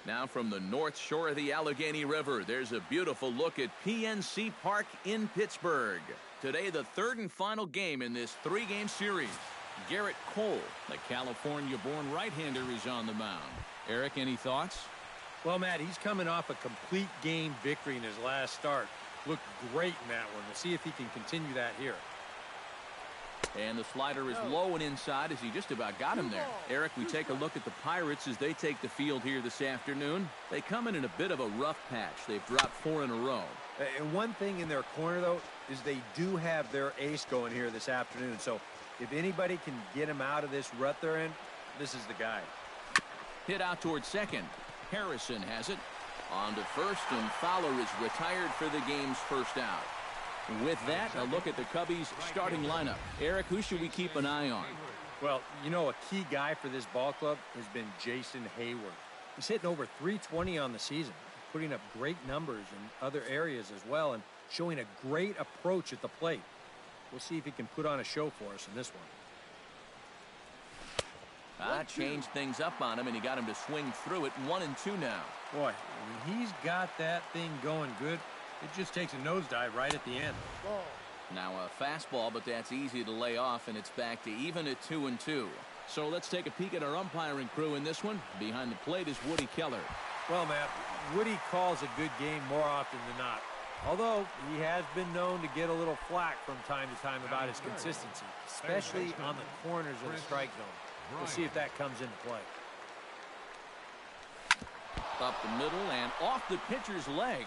Now from the north shore of the Allegheny River, there's a beautiful look at PNC Park in Pittsburgh. Today, the third and final game in this three-game series. Garrett Cole, the California-born right-hander, is on the mound. Eric, any thoughts? Well, Matt, he's coming off a complete game victory in his last start. Looked great in that one. We'll see if he can continue that here. And the slider is low and inside as he just about got him there. Eric, we take a look at the Pirates as they take the field here this afternoon. They come in a bit of a rough patch. They've dropped 4 in a row. And one thing in their corner, though, is they do have their ace going here this afternoon. So if anybody can get him out of this rut they're in, this is the guy. Hit out towards second. Harrison has it. On to first, and Fowler is retired for the game's first out. With that, a look at the Cubbies' starting lineup. Eric, who should we keep an eye on? Well, you know, a key guy for this ball club has been Jason Hayward. He's hitting over .320 on the season, putting up great numbers in other areas as well, and showing a great approach at the plate. We'll see if he can put on a show for us in this one. Changed things up on him, and he got him to swing through it. 1-2 now. Boy, when he's got that thing going good, it just takes a nosedive right at the end. Now a fastball, but that's easy to lay off, and it's back to even at 2-2. So let's take a peek at our umpiring crew in this one. Behind the plate is Woody Keller. Well, Matt, Woody calls a good game more often than not. Although he has been known to get a little flack from time to time about his consistency, especially on the corners of the strike zone. We'll see if that comes into play. Up the middle and off the pitcher's leg.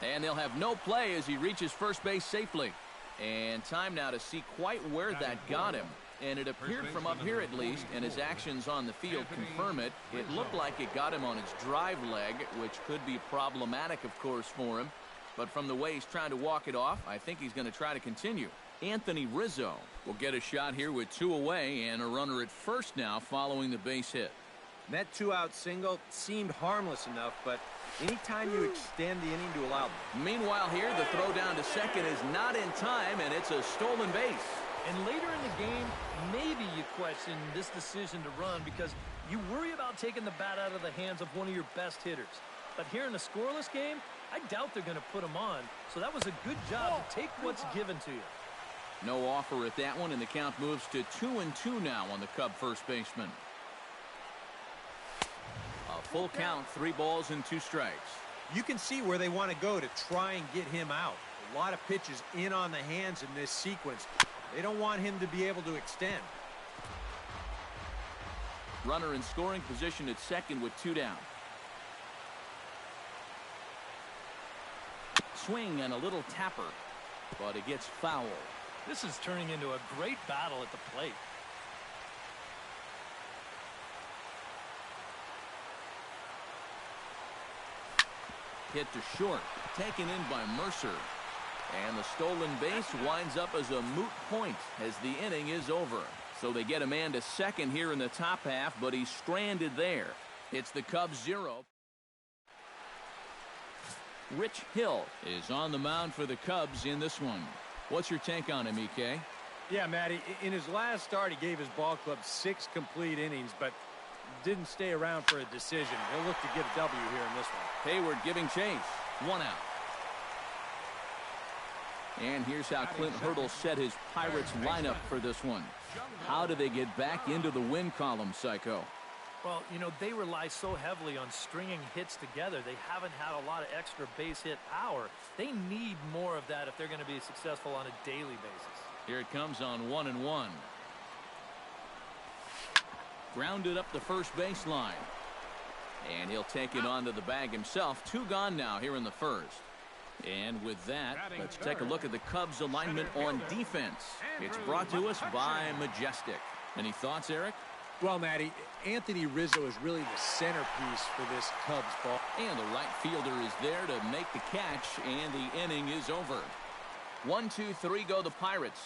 And they'll have no play as he reaches first base safely. And time now to see quite where that got him. And it appeared from up here at least, and his actions on the field confirm it. It looked like it got him on his drive leg, which could be problematic, of course, for him. But from the way he's trying to walk it off, I think he's going to try to continue. Anthony Rizzo will get a shot here with 2 away and a runner at first now following the base hit. That 2-out single seemed harmless enough, but anytime you extend the inning to allow them. Meanwhile here, the throw down to second is not in time, and it's a stolen base. And later in the game, maybe you question this decision to run because you worry about taking the bat out of the hands of one of your best hitters. But here in a scoreless game, I doubt they're going to put him on. So that was a good job to take what's given to you. No offer at that one, and the count moves to 2-2 now on the Cub first baseman. A full count, 3 balls and 2 strikes. You can see where they want to go to try and get him out. A lot of pitches in on the hands in this sequence. They don't want him to be able to extend. Runner in scoring position at second with 2 down. Swing and a little tapper, but it gets foul. This is turning into a great battle at the plate. Hit to short, taken in by Mercer. And the stolen base winds up as a moot point as the inning is over. So they get a man to second here in the top half, but he's stranded there. It's the Cubs 0. Rich Hill is on the mound for the Cubs in this one. What's your take on him, EK? Yeah, Matty, in his last start, he gave his ball club 6 complete innings, but didn't stay around for a decision. He'll look to get a W here in this one. Hayward giving chase. 1 out. And here's how Clint Hurdle set his Pirates lineup for this one. How do they get back into the win column, Psycho? Well, you know, they rely so heavily on stringing hits together. They haven't had a lot of extra base hit power. They need more of that if they're going to be successful on a daily basis. Here it comes on 1-1. Grounded up the first baseline. And he'll take it onto the bag himself. 2 gone now here in the first. And with that, let's take a look at the Cubs alignment on defense. It's brought to us by Majestic. Any thoughts, Eric? Well, Matty, Anthony Rizzo is really the centerpiece for this Cubs ball. And the right fielder is there to make the catch, and the inning is over. 1-2-3 go the Pirates.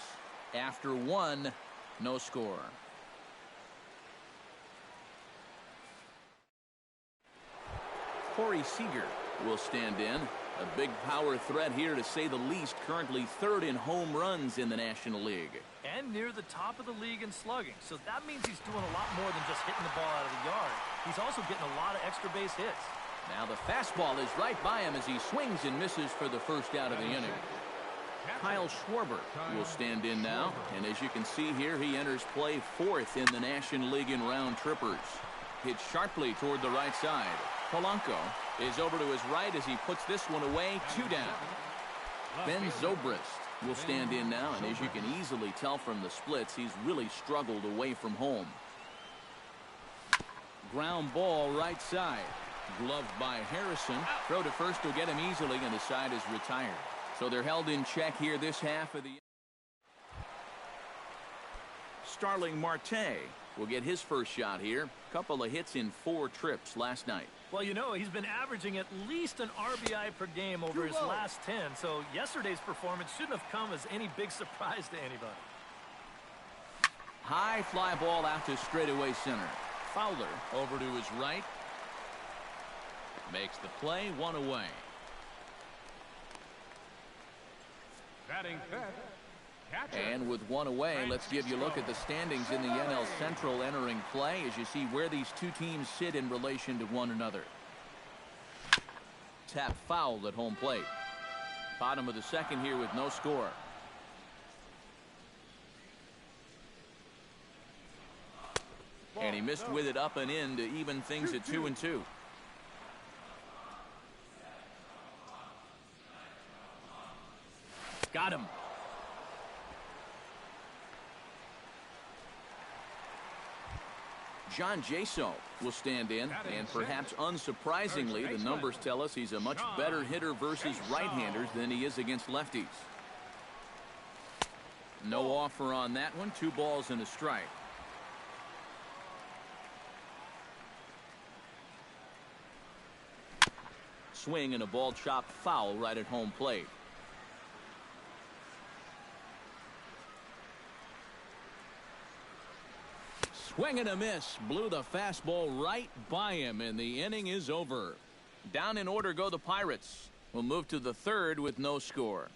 After 1, no score. Corey Seager will stand in. A big power threat here, to say the least. Currently 3rd in home runs in the National League. And near the top of the league in slugging. So that means he's doing a lot more than just hitting the ball out of the yard. He's also getting a lot of extra base hits. Now the fastball is right by him as he swings and misses for the first out of the inning. Kyle Schwarber will stand in now. And as you can see here, he enters play 4th in the National League in round trippers. Hit sharply toward the right side. Polanco is over to his right as he puts this one away. 2 down. Ben Zobrist will stand in now, and as you can easily tell from the splits, he's really struggled away from home. Ground ball right side. Gloved by Harrison. Throw to first will get him easily, and the side is retired. So they're held in check here this half of the... Starling Marte will get his first shot here. Couple of hits in 4 trips last night. Well, you know, he's been averaging at least an RBI per game over his last 10. So yesterday's performance shouldn't have come as any big surprise to anybody. High fly ball out to straightaway center. Fowler over to his right. Makes the play, 1 away. Batting fifth. And with 1 away, let's give you a look at the standings in the NL Central entering play as you see where these 2 teams sit in relation to one another. Tap foul at home plate. Bottom of the second here with no score. And he missed with it up and in to even things at 2-2. Got him. John Jaso will stand in, and perhaps unsurprisingly, the numbers tell us he's a much better hitter versus right-handers than he is against lefties. No offer on that one. 2 balls and a strike. Swing and a ball chopped foul right at home plate. Swing and a miss. Blew the fastball right by him, and the inning is over. Down in order go the Pirates. We'll move to the 3rd with no score.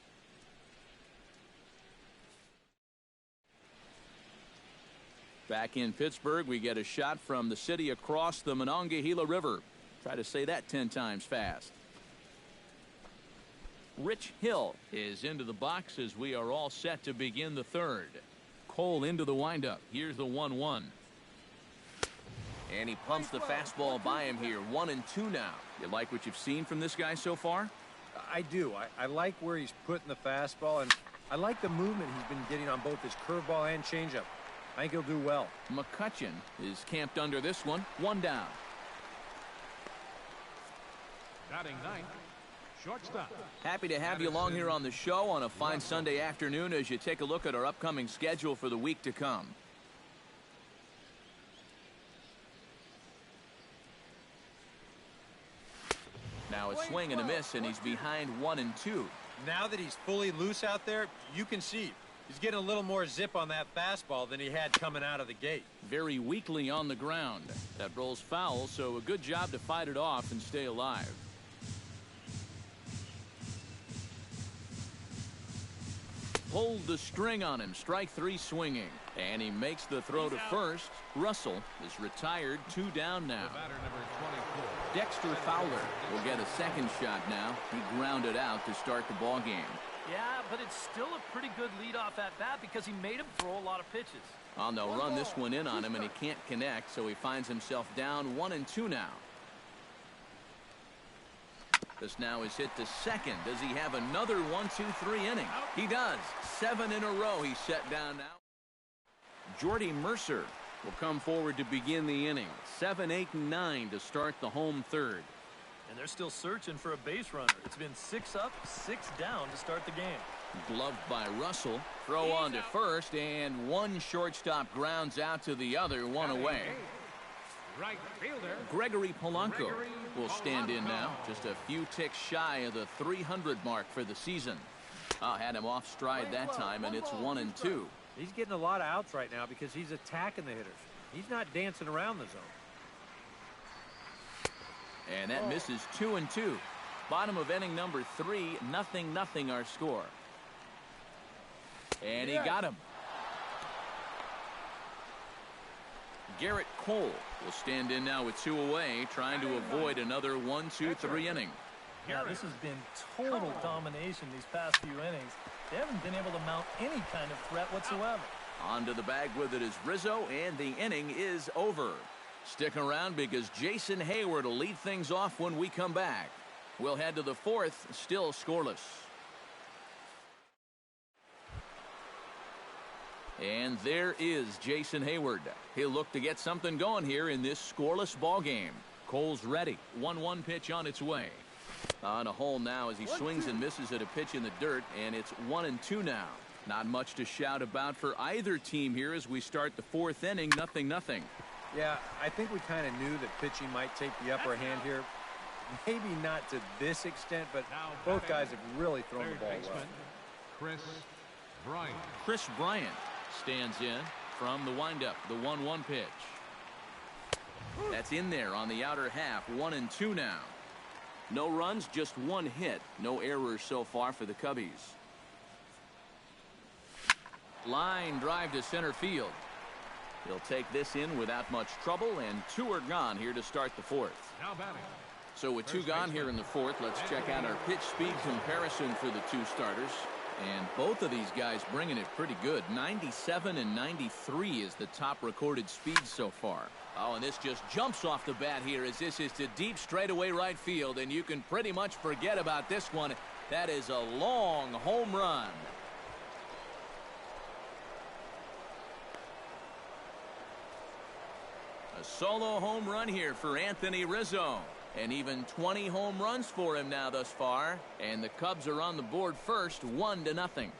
Back in Pittsburgh, we get a shot from the city across the Monongahela River. Try to say that 10 times fast. Rich Hill is into the box as we are all set to begin the 3rd. Cole into the windup. Here's the 1-1. And he pumps the fastball by him here. 1-2 now. You like what you've seen from this guy so far? I do. I like where he's putting the fastball, and I like the movement he's been getting on both his curveball and changeup. I think he'll do well. McCutchen is camped under this one. 1 down. Batting 9th. Shortstop. Happy to have you along here on the show on a fine Sunday afternoon as you take a look at our upcoming schedule for the week to come. Now a swing and a miss, and he's behind 1-2. Now that he's fully loose out there, you can see he's getting a little more zip on that fastball than he had coming out of the gate. Very weakly on the ground. That rolls foul, so a good job to fight it off and stay alive. Pulled the string on him. Strike 3 swinging. And he makes the throw to first. Russell is retired. 2 down now. Batter number 24. Dexter Fowler will get a second shot now. He grounded out to start the ball game. Yeah, but it's still a pretty good leadoff at bat because he made him throw a lot of pitches. Oh, they'll run this one in on him, and he can't connect, so he finds himself down 1-2 now. This now is hit to second. Does he have another 1-2-3 inning? He does. 7 in a row he's set down now. Jordy Mercer will come forward to begin the inning. 7, 8, and 9 to start the home third. And they're still searching for a base runner. It's been 6 up, 6 down to start the game. Gloved by Russell. Throw on to first, and one shortstop grounds out to the other, one away. Right fielder Gregory Polanco will stand in now. Just a few ticks shy of the 300 mark for the season. Had him off stride that time, and it's 1-2. He's getting a lot of outs right now because he's attacking the hitters. He's not dancing around the zone. And that misses 2-2. Bottom of inning number 3, 0-0 our score. And he got him. Garrett Cole will stand in now with 2 away, trying to avoid another 1-2-3 inning. Now, this has been total domination these past few innings. They haven't been able to mount any kind of threat whatsoever. Onto the bag with it is Rizzo, and the inning is over. Stick around because Jason Hayward will lead things off when we come back. We'll head to the 4th, still scoreless. And there is Jason Hayward. He'll look to get something going here in this scoreless ball game. Cole's ready. 1-1 pitch on its way. On a hole now as he swings and misses at a pitch in the dirt, and it's 1-2 now. Not much to shout about for either team here as we start the 4th inning, 0-0. Yeah, I think we kind of knew that pitching might take the upper hand here. Maybe not to this extent, but both guys have really thrown the ball well. Chris Bryant. Chris Bryant stands in from the windup, the 1-1 pitch. That's in there on the outer half, 1-2 now. No runs, just 1 hit. No errors so far for the Cubbies. Line drive to center field. He'll take this in without much trouble, and 2 are gone here to start the 4th. Now batting. So with 2 gone here in the 4th, let's check out our pitch speed comparison for the 2 starters. And both of these guys bringing it pretty good. 97 and 93 is the top recorded speed so far. Oh, and this just jumps off the bat here as this is to deep straightaway right field, and you can pretty much forget about this one. That is a long home run. A solo home run here for Anthony Rizzo. And even 20 home runs for him now thus far. And the Cubs are on the board first, 1-0.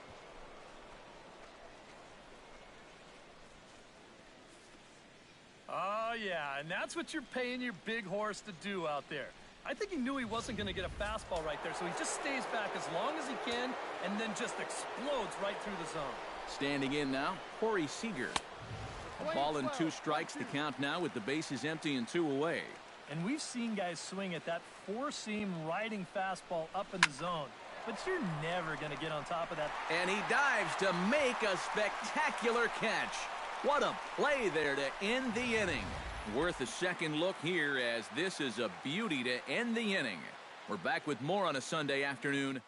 Oh, yeah, and that's what you're paying your big horse to do out there. I think he knew he wasn't going to get a fastball right there, so he just stays back as long as he can and then just explodes right through the zone. Standing in now, Corey Seager. A ball and 2 strikes to count now with the bases empty and 2 away. And we've seen guys swing at that 4-seam riding fastball up in the zone. But you're never going to get on top of that. And he dives to make a spectacular catch. What a play there to end the inning. Worth a second look here as this is a beauty to end the inning. We're back with more on a Sunday afternoon.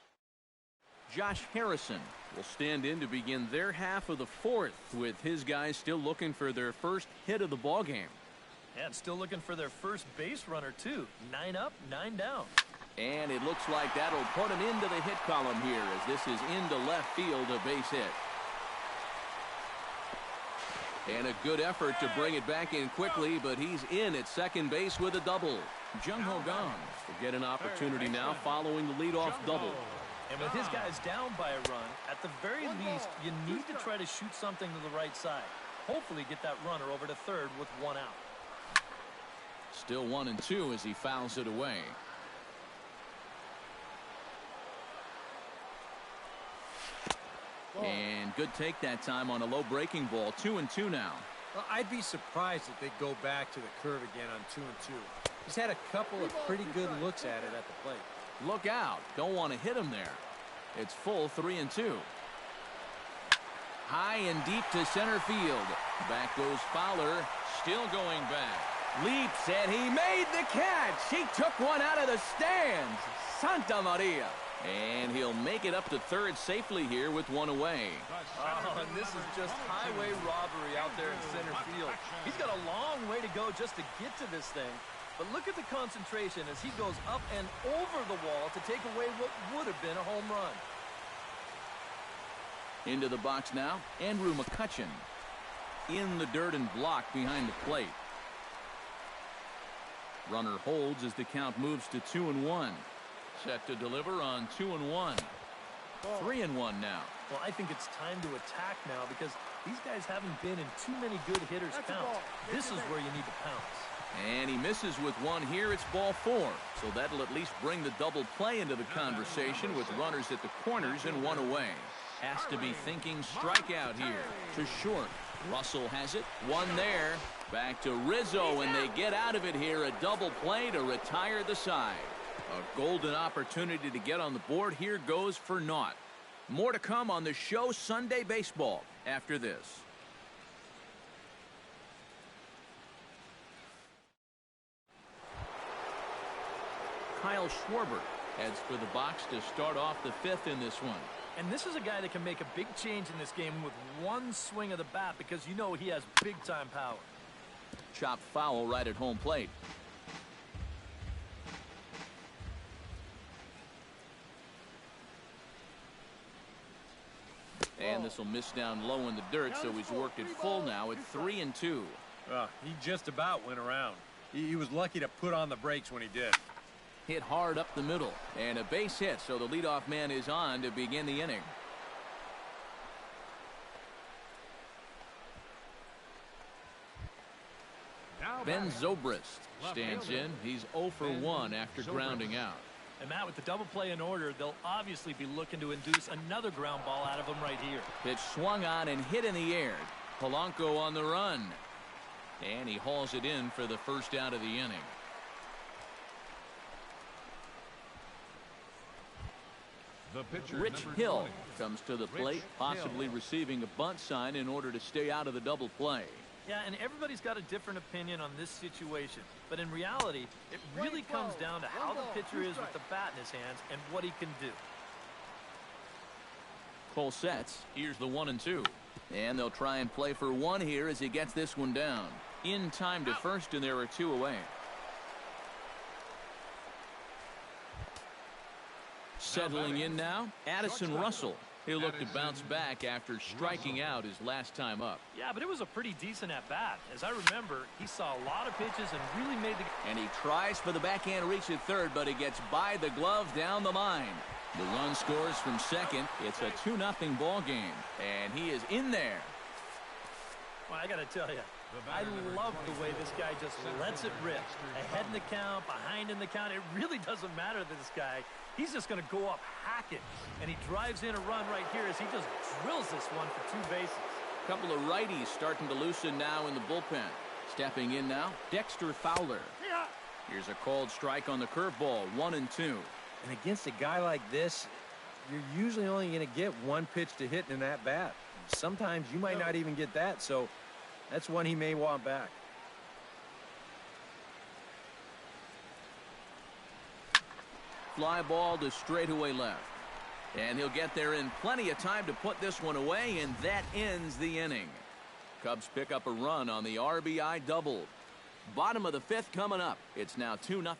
Josh Harrison will stand in to begin their half of the 4th with his guys still looking for their first hit of the ball game. And still looking for their first base runner, too. 9 up, 9 down. And it looks like that'll put him into the hit column here as this is into left field, a base hit. And a good effort to bring it back in quickly, but he's in at second base with a double. Jung Ho Kang will get an opportunity now following the leadoff double. And with his guys down by a run, at the very least, you need to try to shoot something to the right side. Hopefully get that runner over to third with 1 out. Still 1-2 as he fouls it away. And good take that time on a low breaking ball. 2-2 now. Well, I'd be surprised if they go back to the curve again on 2-2. He's had a couple of pretty good looks at it at the plate. Look out. Don't want to hit him there. It's full 3-2. High and deep to center field. Back goes Fowler. Still going back. Leaps, and he made the catch. He took one out of the stands. Santa Maria. And he'll make it up to third safely here with one away. Oh, and this is just highway robbery out there in center field. He's got a long way to go just to get to this thing. But look at the concentration as he goes up and over the wall to take away what would have been a home run. Into the box now, Andrew McCutchen. In the dirt and blocked behind the plate. Runner holds as the count moves to 2-1. Set to deliver on 2-1. 3-1 now. Well, I think it's time to attack now because these guys haven't been in too many good hitters' counts. This is where you need to pounce. And he misses with one here. It's ball 4. So that'll at least bring the double play into the conversation with runners at the corners and one away. Has to be thinking strikeout here. To short. Russell has it. One there. Back to Rizzo, and they get out of it here. A double play to retire the side. A golden opportunity to get on the board here goes for naught. More to come on the show Sunday Baseball after this. Kyle Schwarber heads for the box to start off the 5th in this one. And this is a guy that can make a big change in this game with one swing of the bat because you know he has big-time power. Chopped foul right at home plate. And this will miss down low in the dirt, so he's worked it full now at 3-2. He just about went around. He was lucky to put on the brakes when he did. Hit hard up the middle, and a base hit, so the leadoff man is on to begin the inning. Ben Zobrist stands in. He's 0 for 1 after grounding out. And Matt, with the double play in order, they'll obviously be looking to induce another ground ball out of him right here. Pitch swung on and hit in the air. Polanco on the run. And he hauls it in for the first out of the inning. Rich Hill comes to the plate, possibly receiving a bunt sign in order to stay out of the double play. Yeah, and everybody's got a different opinion on this situation. But in reality, it really comes down to how the pitcher is with the bat in his hands and what he can do. Cole sets. Here's the 1-2. And they'll try and play for one here as he gets this one down. In time to first, and there are 2 away. Settling in now, Addison Russell. He'll look to bounce back after striking out his last time up. Yeah, but it was a pretty decent at-bat. As I remember, he saw a lot of pitches and really made the... And he tries for the backhand reach at third, but he gets by the glove down the line. The run scores from second. It's a 2-0 ball game, and he is in there. Well, I got to tell you, I love the way this guy just lets it rip. Ahead in the count, behind in the count. It really doesn't matter to this guy. He's just going to go up hacking, and he drives in a run right here as he just drills this one for 2 bases. Couple of righties starting to loosen now in the bullpen. Stepping in now, Dexter Fowler. Here's a called strike on the curveball, 1-2. And against a guy like this, you're usually only going to get one pitch to hit in that bat. Sometimes you might not even get that, so that's one he may want back. Fly ball to straightaway left. And he'll get there in plenty of time to put this one away, and that ends the inning. Cubs pick up a run on the RBI double. Bottom of the 5th coming up. It's now 2-0.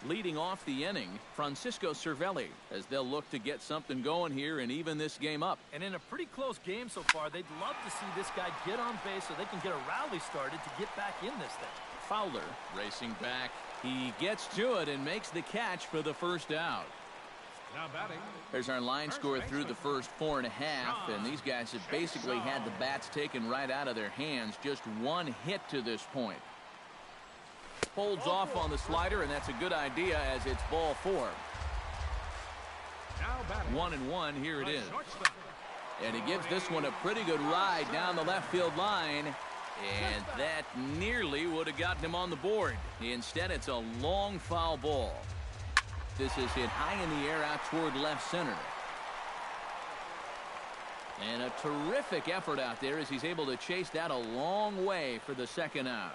Leading off the inning, Francisco Cervelli, as they'll look to get something going here and even this game up. And in a pretty close game so far, they'd love to see this guy get on base so they can get a rally started to get back in this thing. Fowler racing back. He gets to it and makes the catch for the first out. Now batting. There's our line score through the first 4.5, and these guys have basically had the bats taken right out of their hands. Just one hit to this point. Holds off on the slider, and that's a good idea as it's ball 4. Now batting. 1-1, here it is. And he gives this one a pretty good ride down the left field line. And that nearly would have gotten him on the board. Instead, it's a long foul ball. This is hit high in the air out toward left center. And a terrific effort out there as he's able to chase that a long way for the second out.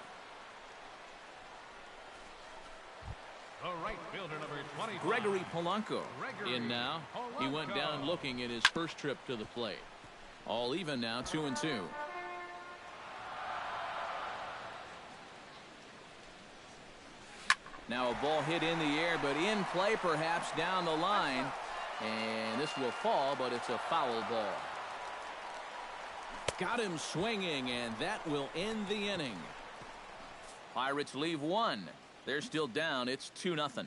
The right fielder, number 25. Gregory Polanco in now. He went Polanco. down looking at his first trip to the plate. All even now, 2-2. Now a ball hit in the air, but in play perhaps down the line. And this will fall, but it's a foul ball. Got him swinging, and that will end the inning. Pirates leave one. They're still down. It's 2-0.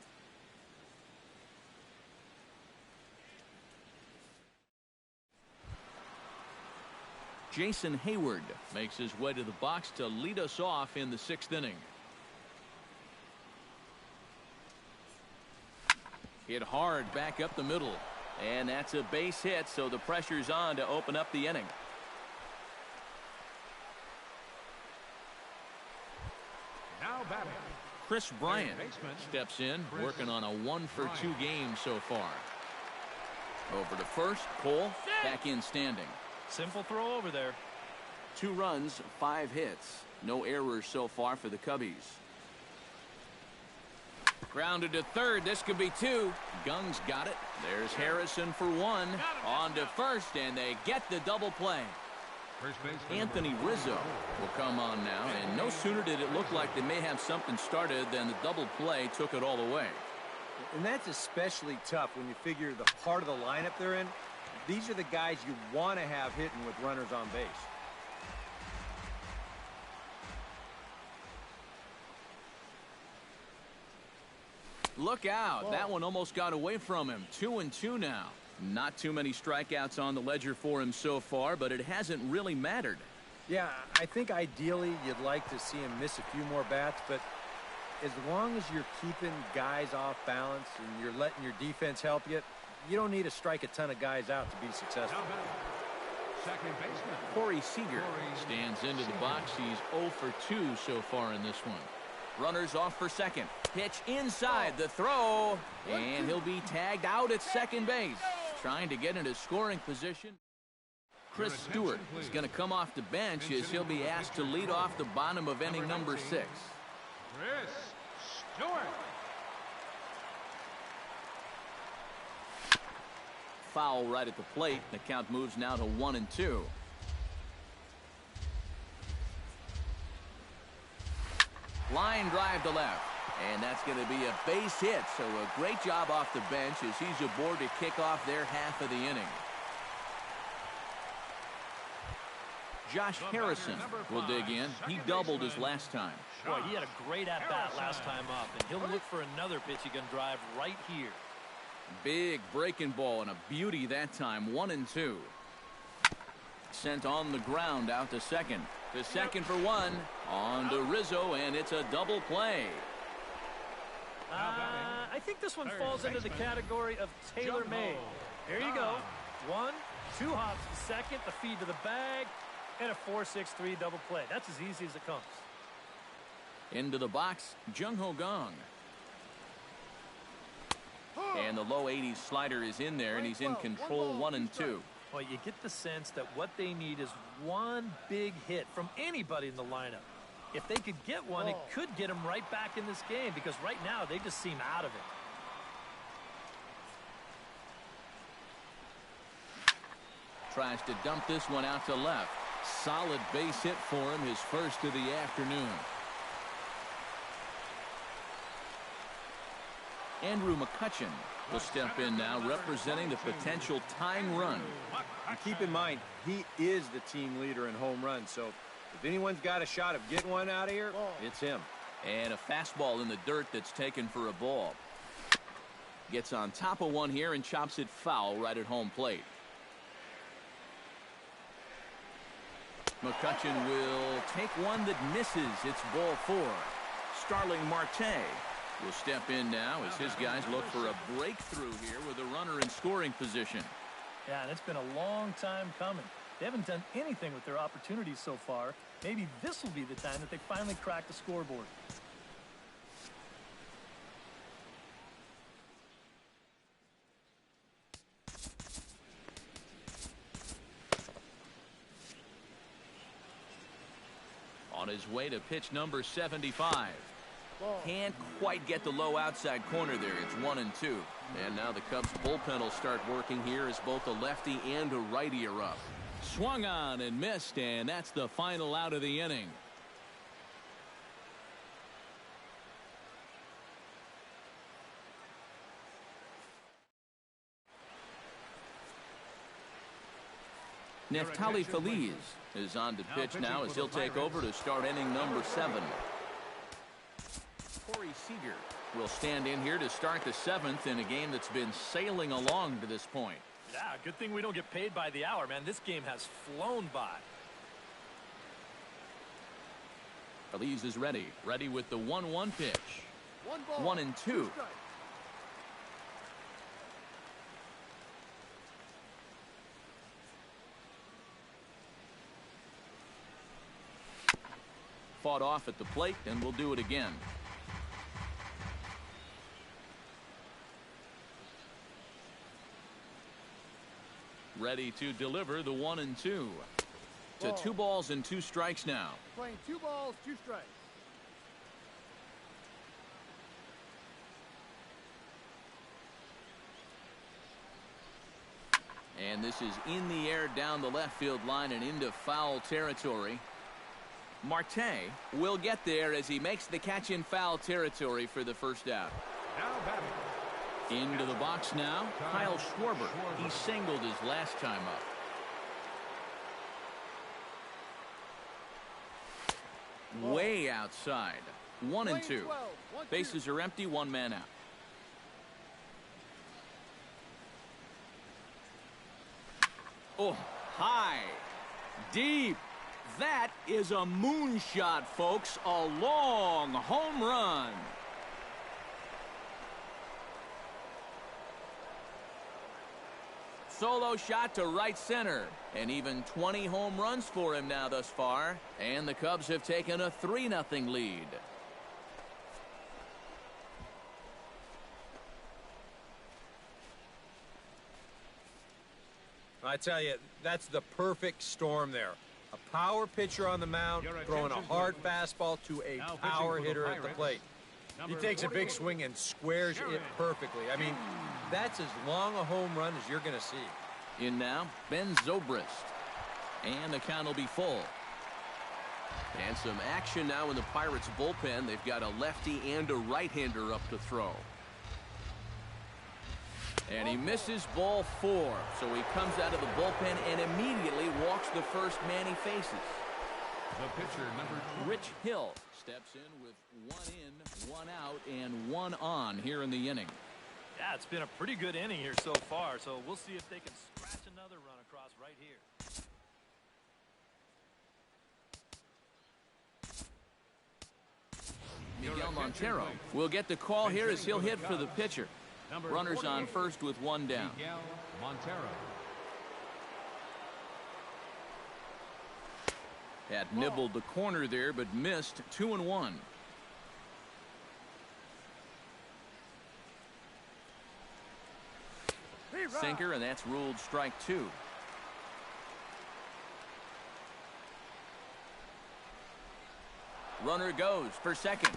Jason Hayward makes his way to the box to lead us off in the 6th inning. Hit hard back up the middle. And that's a base hit, so the pressure's on to open up the inning. Now batting. Chris Bryant baseman, steps in, Chris working on a 1-for-2 Bryant. game so far. Over to first, Cole back in standing. Simple throw over there. 2 runs, 5 hits. No errors so far for the Cubbies. Grounded to third. This could be 2. Gung's got it. There's Harrison for 1. On to first, and they get the double play. First baseman, Anthony Rizzo will come on now, and no sooner did it look like they may have something started than the double play took it all away. And that's especially tough when you figure the part of the lineup they're in. These are the guys you want to have hitting with runners on base. Look out. That one almost got away from him. 2-2 now. Not too many strikeouts on the ledger for him so far, but it hasn't really mattered. Yeah, I think ideally you'd like to see him miss a few more bats, but as long as you're keeping guys off balance and you're letting your defense help you, you don't need to strike a ton of guys out to be successful. now batting. Second baseman. Corey Seager stands into the box. He's 0 for 2 so far in this one. Runners off for second. Pitch inside the throw, and he'll be tagged out at second base. Trying to get into scoring position. Chris Stewart is going to come off the bench as he'll be asked to lead off the bottom of inning number 6. Chris Stewart. Foul right at the plate. The count moves now to 1-2. Line drive to left. And that's going to be a base hit. So a great job off the bench as he's aboard to kick off their half of the inning. Josh Harrison will dig in. He doubled his last time. Boy, he had a great at-bat last time up, and he'll look for another pitch he can drive right here. Big breaking ball and a beauty that time. 1-2. Sent on the ground out to second. To second for 1. On to Rizzo, and it's a double play. I think this one falls into the category of tailor-made. There you go. 1, 2 hops to second, the feed to the bag, and a 4-6-3 double play. That's as easy as it comes. Into the box, Jung Ho Gong. And the low 80s slider is in there, and he's in control. 1-2. Well, you get the sense that what they need is one big hit from anybody in the lineup. If they could get one, it could get them right back in this game, because right now they just seem out of it. Tries to dump this one out to left. Solid base hit for him, his first of the afternoon. Andrew McCutchen will step in now, representing the potential tying run. And keep in mind, he is the team leader in home runs, so if anyone's got a shot of getting one out of here, it's him. And a fastball in the dirt that's taken for a ball. Gets on top of one here and chops it foul right at home plate. McCutchen will take one that misses. It's ball 4. Starling Marte will step in now as his guys look for a breakthrough here with a runner in scoring position. Yeah, and it's been a long time coming. They haven't done anything with their opportunities so far. Maybe this will be the time that they finally crack the scoreboard. On his way to pitch number 75. Can't quite get the low outside corner there. It's 1-2. And now the Cubs bullpen will start working here as both a lefty and a righty are up. Swung on and missed, and that's the final out of the inning. Neftali Feliz is on to pitch now as he'll take over to start inning number 7. Corey Seager will stand in here to start the 7th in a game that's been sailing along to this point. Yeah, good thing we don't get paid by the hour, man. This game has flown by. Feliz is ready with the 1-1 pitch. 1-2. Fought off at the plate, and we'll do it again. Ready to deliver the 1-2. To 2 balls and 2 strikes now. Playing 2 balls, 2 strikes. And this is in the air down the left field line and into foul territory. Marte will get there as he makes the catch in foul territory for the first out. Now batting. Into the box now, Kyle Schwarber. He singled his last time up. Way outside. 1-2. Bases are empty, 1 man out. Oh, high. Deep. That is a moonshot, folks. A long home run. Solo shot to right center. And even 20 home runs for him now thus far. And the Cubs have taken a 3-0 lead. I tell you, that's the perfect storm there. A power pitcher on the mound, throwing a hard fastball to a power hitter at the plate. He takes a big swing and squares it perfectly. I mean, that's as long a home run as you're going to see. In now, Ben Zobrist. And the count will be full. And some action now in the Pirates bullpen. They've got a lefty and a right-hander up to throw. And he misses ball 4. So he comes out of the bullpen and immediately walks the first man he faces. The pitcher, number 2. Rich Hill steps in with 1 in, 1 out, and 1 on here in the inning. Yeah, it's been a pretty good inning here so far, so we'll see if they can scratch another run across right here. Miguel Montero will get the call here as he'll hit for the pitcher. Runners on first with 1 down. Miguel Montero. Had nibbled the corner there, but missed. 2-1. Sinker, and that's ruled strike 2. Runner goes for second.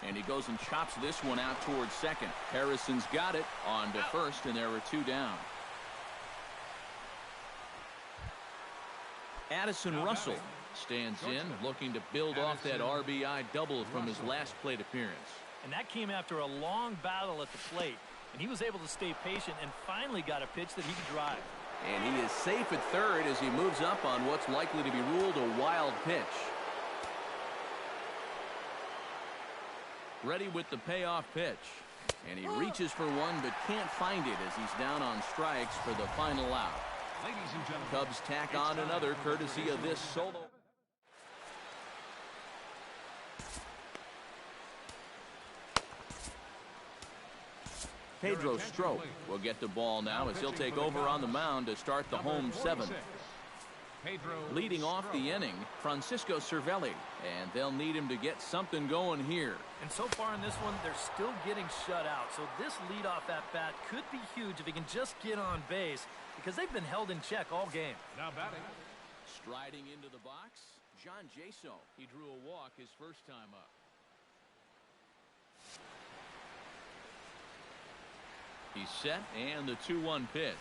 And he goes and chops this one out towards second. Harrison's got it on to first, and there were 2 down. Addison Russell stands in, looking to build off that RBI double from his last plate appearance. And that came after a long battle at the plate. And he was able to stay patient and finally got a pitch that he could drive. And he is safe at third as he moves up on what's likely to be ruled a wild pitch. Ready with the payoff pitch. And he reaches for one but can't find it as he's down on strikes for the final out. Ladies and gentlemen, Cubs tack on another courtesy of this solo. Pedro Strop will get the ball now as he'll take over on the mound to start the home 7th. Leading off the inning, Francisco Cervelli, and they'll need him to get something going here. And so far in this one, they're still getting shut out. So this leadoff at bat could be huge if he can just get on base, because they've been held in check all game. now batting. Striding into the box, John Jaso. He drew a walk his first time up. He's set, and the 2-1 pitch.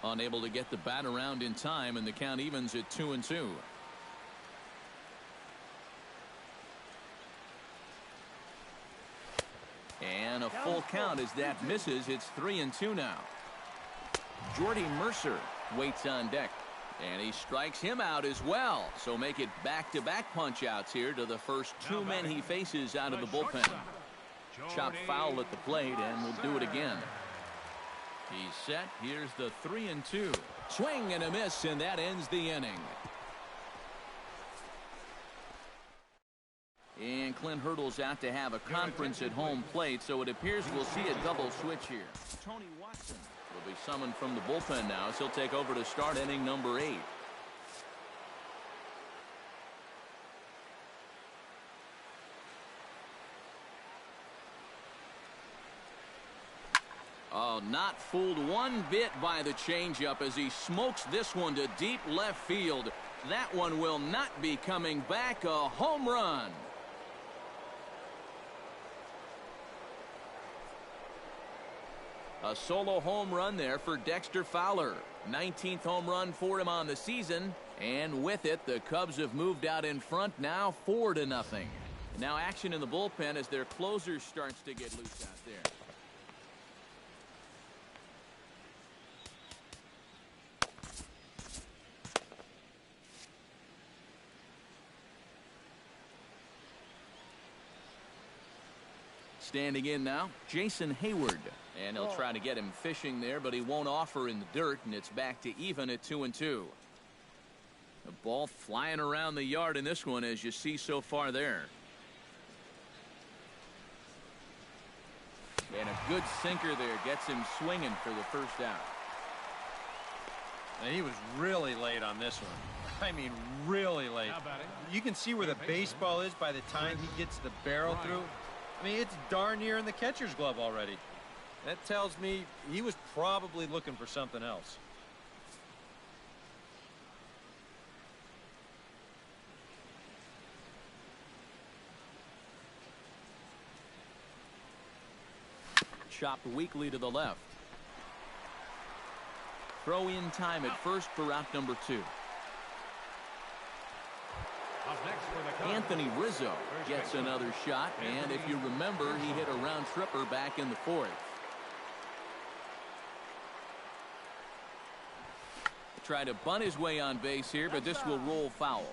Unable to get the bat around in time, and the count evens at 2-2. And a full count as that misses. It's 3-2 now. Jordy Mercer waits on deck. And he strikes him out as well. So make it back-to-back punch-outs here to the first two men he faces out of the bullpen. Chopped foul at the plate, and we'll do it again. He's set. Here's the 3-2. Swing and a miss, and that ends the inning. And Clint Hurdle's out to have a conference at home plate, so it appears we'll see a double switch here. Tony Watson will be summoned from the bullpen now as he'll take over to start inning number 8. Oh, not fooled one bit by the changeup as he smokes this one to deep left field. That one will not be coming back. A home run. A solo home run there for Dexter Fowler. 19th home run for him on the season. And with it, the Cubs have moved out in front now 4-0. Now action in the bullpen as their closer starts to get loose out there. Standing in now, Jason Hayward. And he'll try to get him fishing there, but he won't offer in the dirt, and it's back to even at 2-2. The ball flying around the yard in this one, as you see so far there. And a good sinker there gets him swinging for the first out. And he was really late on this one. I mean, really late. You can see where the baseball is by the time he gets the barrel through. I mean, it's darn near in the catcher's glove already. That tells me he was probably looking for something else. Chopped weakly to the left. Throw in time at first for out number 2. Anthony Rizzo gets another shot, and if you remember, he hit a round tripper back in the 4th. Try to bunt his way on base here, but this will roll foul.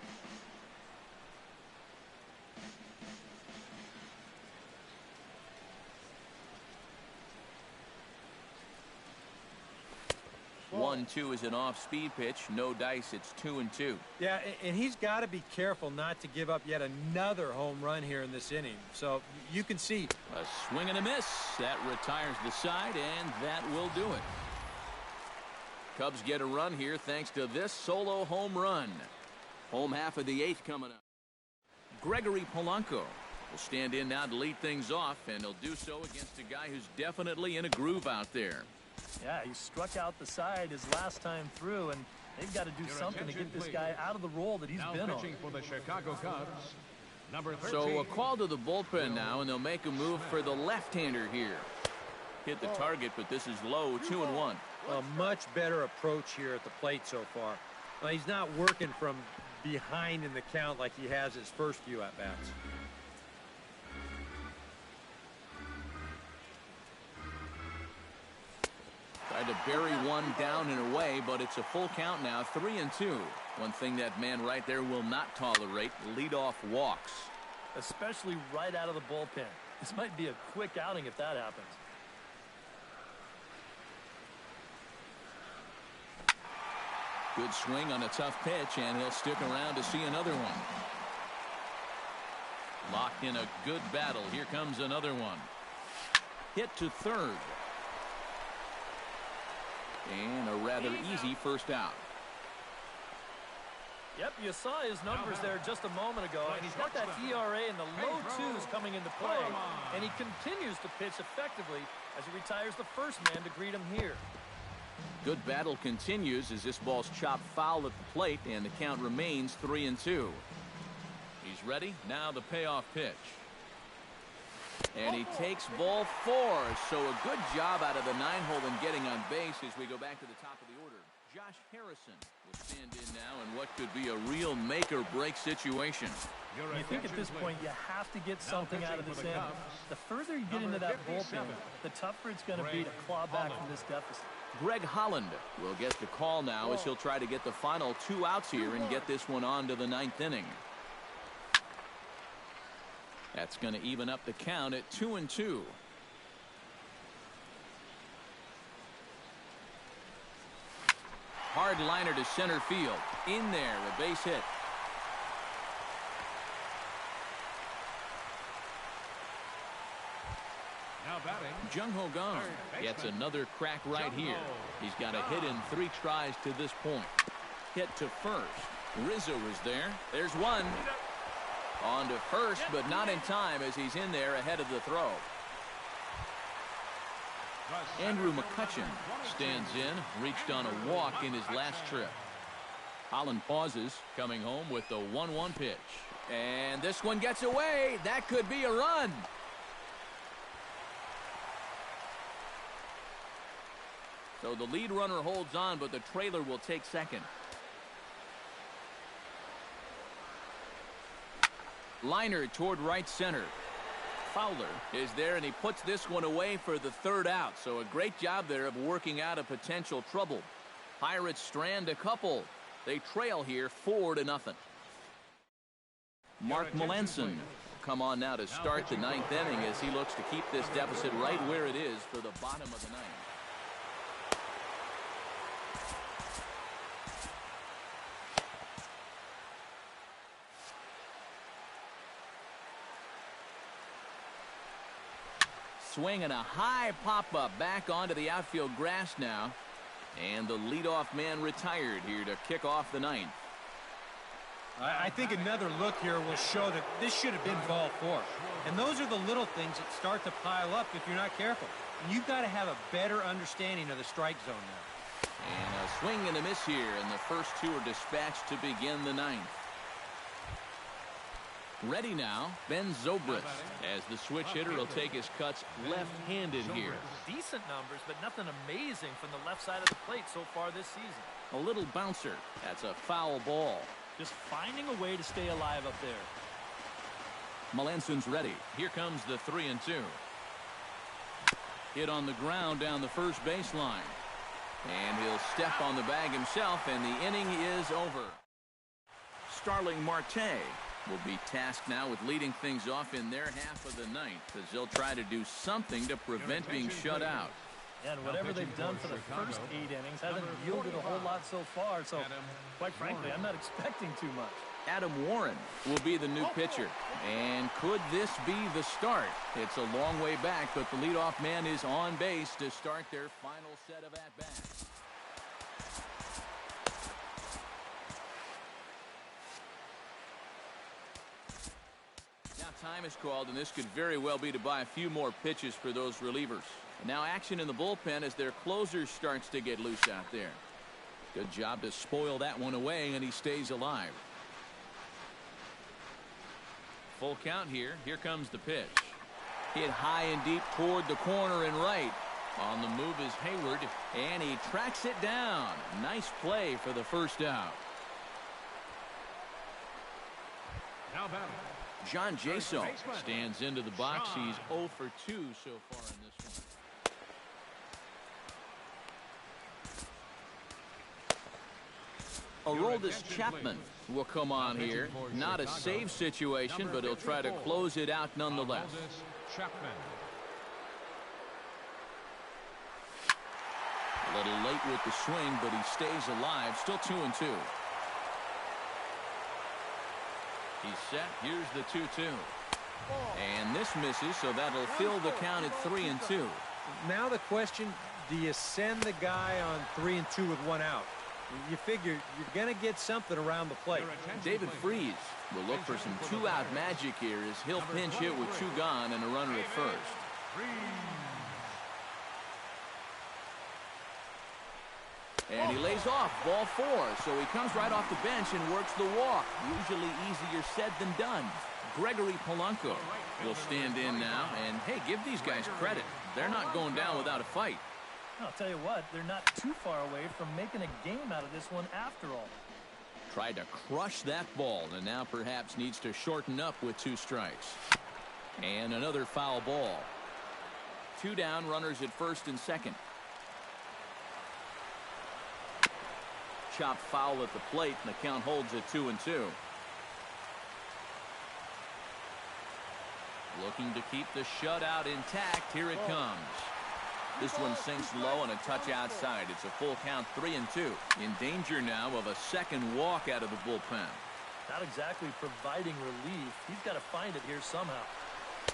One, 2 is an off-speed pitch. No dice. It's 2-2. Yeah, and he's got to be careful not to give up yet another home run here in this inning. So you can see a swing and a miss. That retires the side, and that will do it. Cubs get a run here thanks to this solo home run. Home half of the 8th coming up. Gregory Polanco will stand in now to lead things off, and he'll do so against a guy who's definitely in a groove out there. Yeah, he struck out the side his last time through, and they've got to do something to get this guy out of the role that he's been on. For the Chicago Cubs, number 13. So a call to the bullpen now, and they'll make a move for the left-hander here. Hit the target, but this is low, 2-1. A much better approach here at the plate so far. Well, he's not working from behind in the count like he has his first few at-bats. Tried to bury one down and away, but it's a full count now, 3-2. One thing that man right there will not tolerate, leadoff walks. Especially right out of the bullpen. This might be a quick outing if that happens. Good swing on a tough pitch, and he'll stick around to see another one. Locked in a good battle. Here comes another one. Hit to third. And a rather easy first out. Yep, you saw his numbers there just a moment ago, and he's got that ERA in the low 2s coming into play, and he continues to pitch effectively as he retires the first man to greet him here. Good battle continues as this ball's chopped foul at the plate, and the count remains 3-2. He's ready. Now the payoff pitch. And he takes ball 4. So a good job out of the 9-hole in getting on base as we go back to the top of the order. Josh Harrison will stand in now in what could be a real make-or-break situation. You think at this point you have to get something out of this inning. The further you get into that bullpen, the tougher it's going to be to claw back from this deficit. Greg Holland will get the call now as he'll try to get the final 2 outs here and get this one on to the 9th inning. That's going to even up the count at 2-2. Hard liner to center field. In there, a base hit. Now batting, Jung Ho Kang gets another crack right here. He's got a hit in 3 tries to this point. Hit to first. Rizzo is there. There's one. On to first, but not in time as he's in there ahead of the throw. Andrew McCutchen stands in, reached on a walk in his last trip. Holland pauses, coming home with the 1-1 pitch. And this one gets away. That could be a run. So the lead runner holds on, but the trailer will take second. Liner toward right center. Fowler is there, and he puts this one away for the 3rd out. So a great job there of working out a potential trouble. Pirates strand a couple. They trail here 4-0. Mark Melanson will come on now to start the 9th inning as he looks to keep this deficit right where it is for the bottom of the 9th. Swinging a high pop-up back onto the outfield grass now. And the leadoff man retired here to kick off the 9th. I think another look here will show that this should have been ball 4. And those are the little things that start to pile up if you're not careful. And you've got to have a better understanding of the strike zone now. And a swing and a miss here, and the first 2 are dispatched to begin the 9th. Ready now, Ben Zobrist, as the switch hitter will take his cuts left-handed here. Decent numbers, but nothing amazing from the left side of the plate so far this season. A little bouncer. That's a foul ball. Just finding a way to stay alive up there. Melanson's ready. Here comes the 3-2. Hit on the ground down the first baseline. And he'll step on the bag himself, and the inning is over. Starling Marte will be tasked now with leading things off in their half of the 9th as they'll try to do something to prevent being shut out. And whatever they've done for the first 8 innings hasn't yielded a whole lot so far. So, quite frankly, I'm not expecting too much. Adam Warren will be the new pitcher. And could this be the start? It's a long way back, but the leadoff man is on base to start their final set of at-bats. Time is called, and this could very well be to buy a few more pitches for those relievers. Now action in the bullpen as their closer starts to get loose out there. Good job to spoil that one away, and he stays alive. Full count here. Here comes the pitch. Hit high and deep toward the corner and right. On the move is Hayward, and he tracks it down. Nice play for the first out. now batting, John Jaso stands into the box. He's 0 for 2 so far in this one. Aroldis Chapman will come on here. Not a save situation, but he'll try to close it out nonetheless. Chapman. A little late with the swing, but he stays alive. Still 2-2. He's set. Here's the 2-2. And this misses, so that'll fill the count at 3-2. Now the question, do you send the guy on 3-2 with 1 out? You figure you're going to get something around the plate. David Freese will look for some 2-out magic here as he'll pinch hit with 2 gone and a runner at first. And he lays off, ball 4, so he comes right off the bench and works the walk. Usually easier said than done. Gregory Polanco will stand in now. And, hey, give these guys credit. They're not going down without a fight. I'll tell you what, they're not too far away from making a game out of this one after all. Tried to crush that ball, and now perhaps needs to shorten up with 2 strikes. And another foul ball. 2 down, runners at first and second. Chopped foul at the plate, and the count holds at 2-2. Looking to keep the shutout intact. Here it comes. This one sinks low and a touch outside. It's a full count, 3-2. In danger now of a second walk out of the bullpen. Not exactly providing relief. He's got to find it here somehow.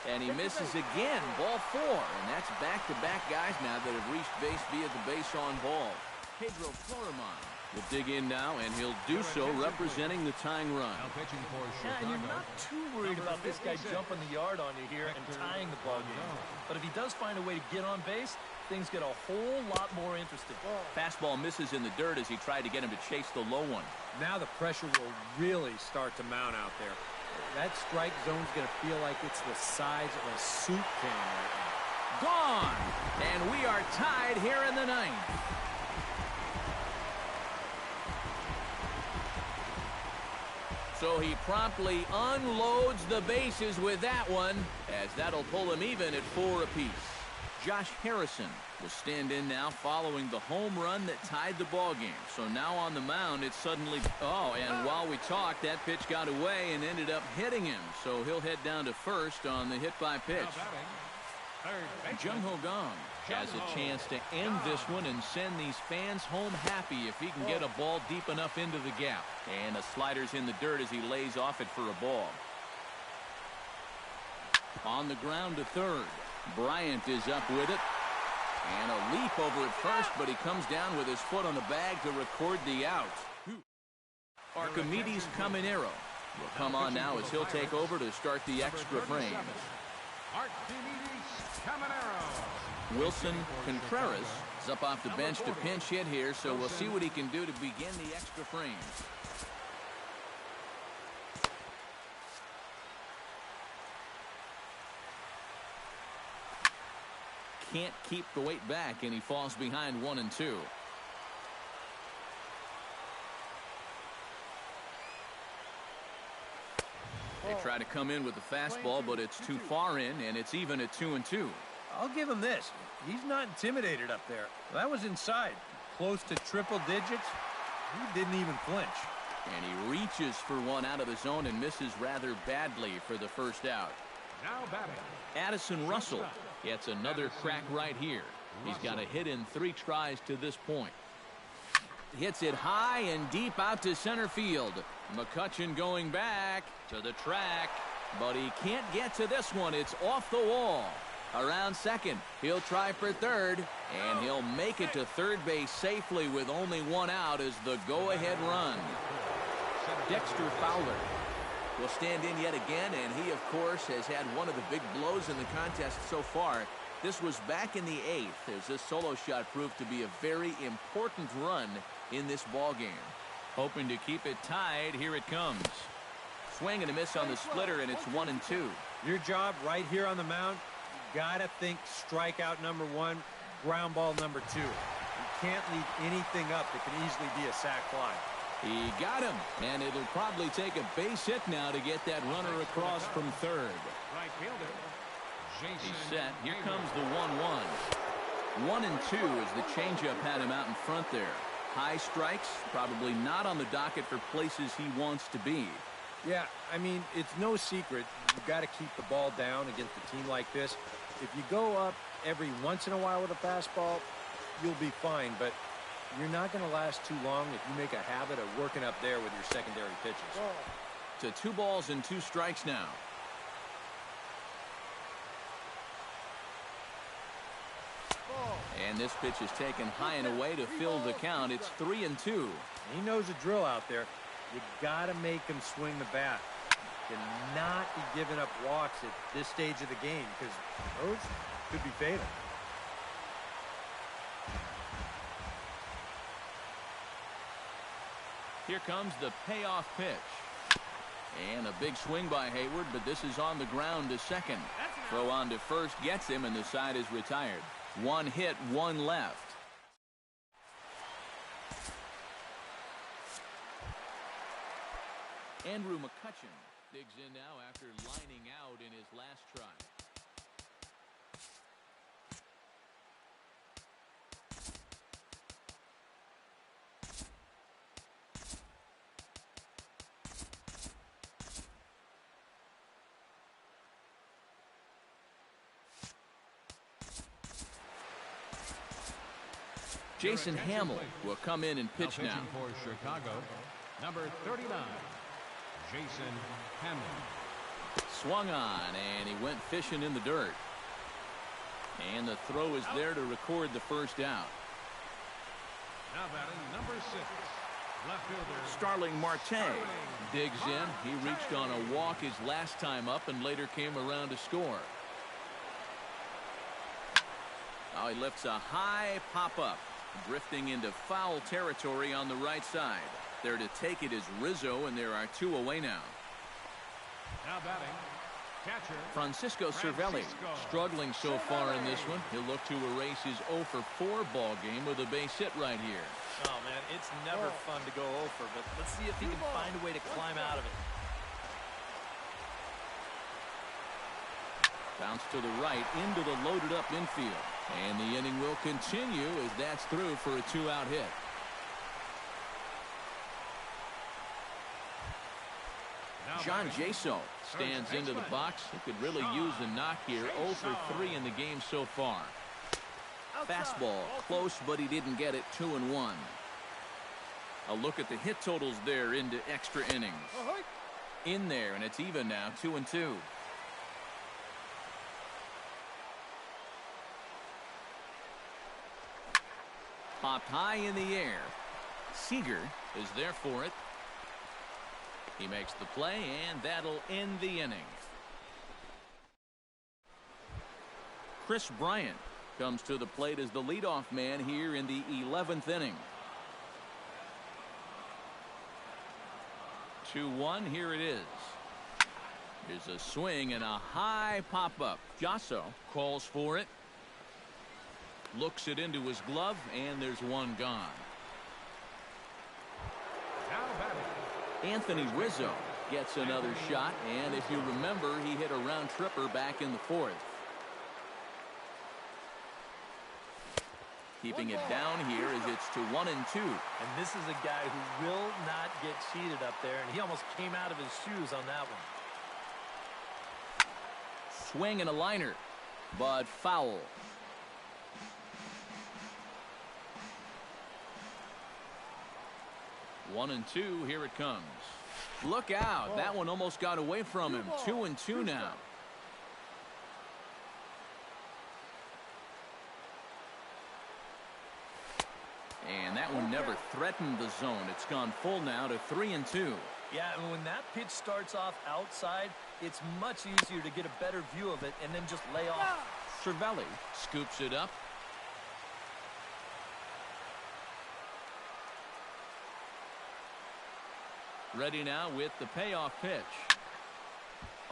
And he misses again. Ball 4. And that's back-to-back guys now that have reached base via the base on ball. Pedro Florimon will dig in now, and he'll do so representing the tying run. Now pitching for Yeah, and you're Chicago. not too worried about this guy jumping the yard on you here and tying the ball game. But if he does find a way to get on base, things get a whole lot more interesting. Fastball misses in the dirt as he tried to get him to chase the low one. Now the pressure will really start to mount out there. That strike zone's going to feel like it's the size of a soup can right now. Gone! And we are tied here in the 9th. So he promptly unloads the bases with that one, as that'll pull him even at 4 apiece. Josh Harrison will stand in now following the home run that tied the ball game. So now on the mound, it's suddenly... Oh, and while we talked, that pitch got away and ended up hitting him. So he'll head down to first on the hit by pitch. Now batting, third baseman. Jung Ho Gong has a chance to end this one and send these fans home happy if he can get a ball deep enough into the gap. And a slider's in the dirt as he lays off it for a ball. On the ground to third. Bryant is up with it. And a leap over at first, but he comes down with his foot on the bag to record the out. Archimedes Caminero will come on now as he'll take over to start the extra frames. Archimedes Caminero. Wilson Contreras is up off the bench to pinch hit here, so we'll see what he can do to begin the extra frames. Can't keep the weight back, and he falls behind 1 and 2. They try to come in with the fastball, but it's too far in, and it's even at 2 and 2. I'll give him this. He's not intimidated up there. That was inside. Close to triple digits. He didn't even flinch. And he reaches for one out of the zone and misses rather badly for the first out. Now batting. Addison Russell gets another crack right here. He's got a hit in 3 tries to this point. Hits it high and deep out to center field. McCutchen going back to the track, but he can't get to this one. It's off the wall. Around second, he'll try for third, and he'll make it to third base safely with only 1 out as the go-ahead run. Dexter Fowler will stand in yet again, and he, of course, has had one of the big blows in the contest so far. This was back in the 8th as this solo shot proved to be a very important run in this ball game. Hoping to keep it tied, here it comes. Swing and a miss on the splitter, and it's 1 and 2. Your job right here on the mound, you gotta think strikeout number 1, ground ball number 2. You can't leave anything up that can easily be a sac fly. He got him, and it'll probably take a base hit now to get that runner across from third. Right fielder. Jason He's set. Here comes the 1-1. 1 and 2 as the changeup had him out in front there. High strikes, probably not on the docket for places he wants to be. Yeah, I mean, it's no secret. You've got to keep the ball down against a team like this. If you go up every once in a while with a fastball, you'll be fine. But you're not going to last too long if you make a habit of working up there with your secondary pitches. To 2 balls and 2 strikes now. And this pitch is taken high and away to fill the count. It's 3 and 2. He knows the drill out there. You got to make him swing the bat. Cannot be giving up walks at this stage of the game because those could be fatal. Here comes the payoff pitch. And a big swing by Hayward, but this is on the ground to second. Throw on to first gets him, and the side is retired. One hit, one left. Andrew McCutchen digs in now after lining out in his last try. Jason Hamill will come in and pitch now. For Chicago, number 39, Jason Hamill. Swung on, and he went fishing in the dirt. And the throw is there to record the first out. Now batting number 6, left fielder Starling Marte digs in. He reached on a walk his last time up and later came around to score. Oh, he lifts a high pop-up, drifting into foul territory on the right side. There to take it is Rizzo, and there are two away now. Now batting, catcher Francisco Cervelli struggling so far in this one. He'll look to erase his 0 for 4 ball game with a base hit right here. Oh, man, it's never fun to go over, but let's see if he can find a way to climb out of it. Bounce to the right into the loaded up infield. And the inning will continue as that's through for a 2-out hit. John Jaso stands into the box. He could really use a knock here. 0 for 3 in the game so far. Fastball close, but he didn't get it. 2-1. A look at the hit totals there into extra innings. In there, and it's even now. 2-2. Popped high in the air. Seager is there for it. He makes the play, and that'll end the inning. Chris Bryant comes to the plate as the leadoff man here in the 11th inning. 2-1, here it is. Here's a swing and a high pop-up. Jaso calls for it. Looks it into his glove, and there's one gone. now batting Anthony Rizzo gets another shot, and if you remember, he hit a round tripper back in the 4th. Keeping it down here as it's to 1-2. And this is a guy who will not get cheated up there, and he almost came out of his shoes on that one. Swing and a liner, but foul. 1-2, here it comes. Look out, that one almost got away from him. 2-2 now. And that one never threatened the zone. It's gone full now to 3-2. Yeah, and when that pitch starts off outside, it's much easier to get a better view of it and then just lay off. Cervelli scoops it up. Ready now with the payoff pitch.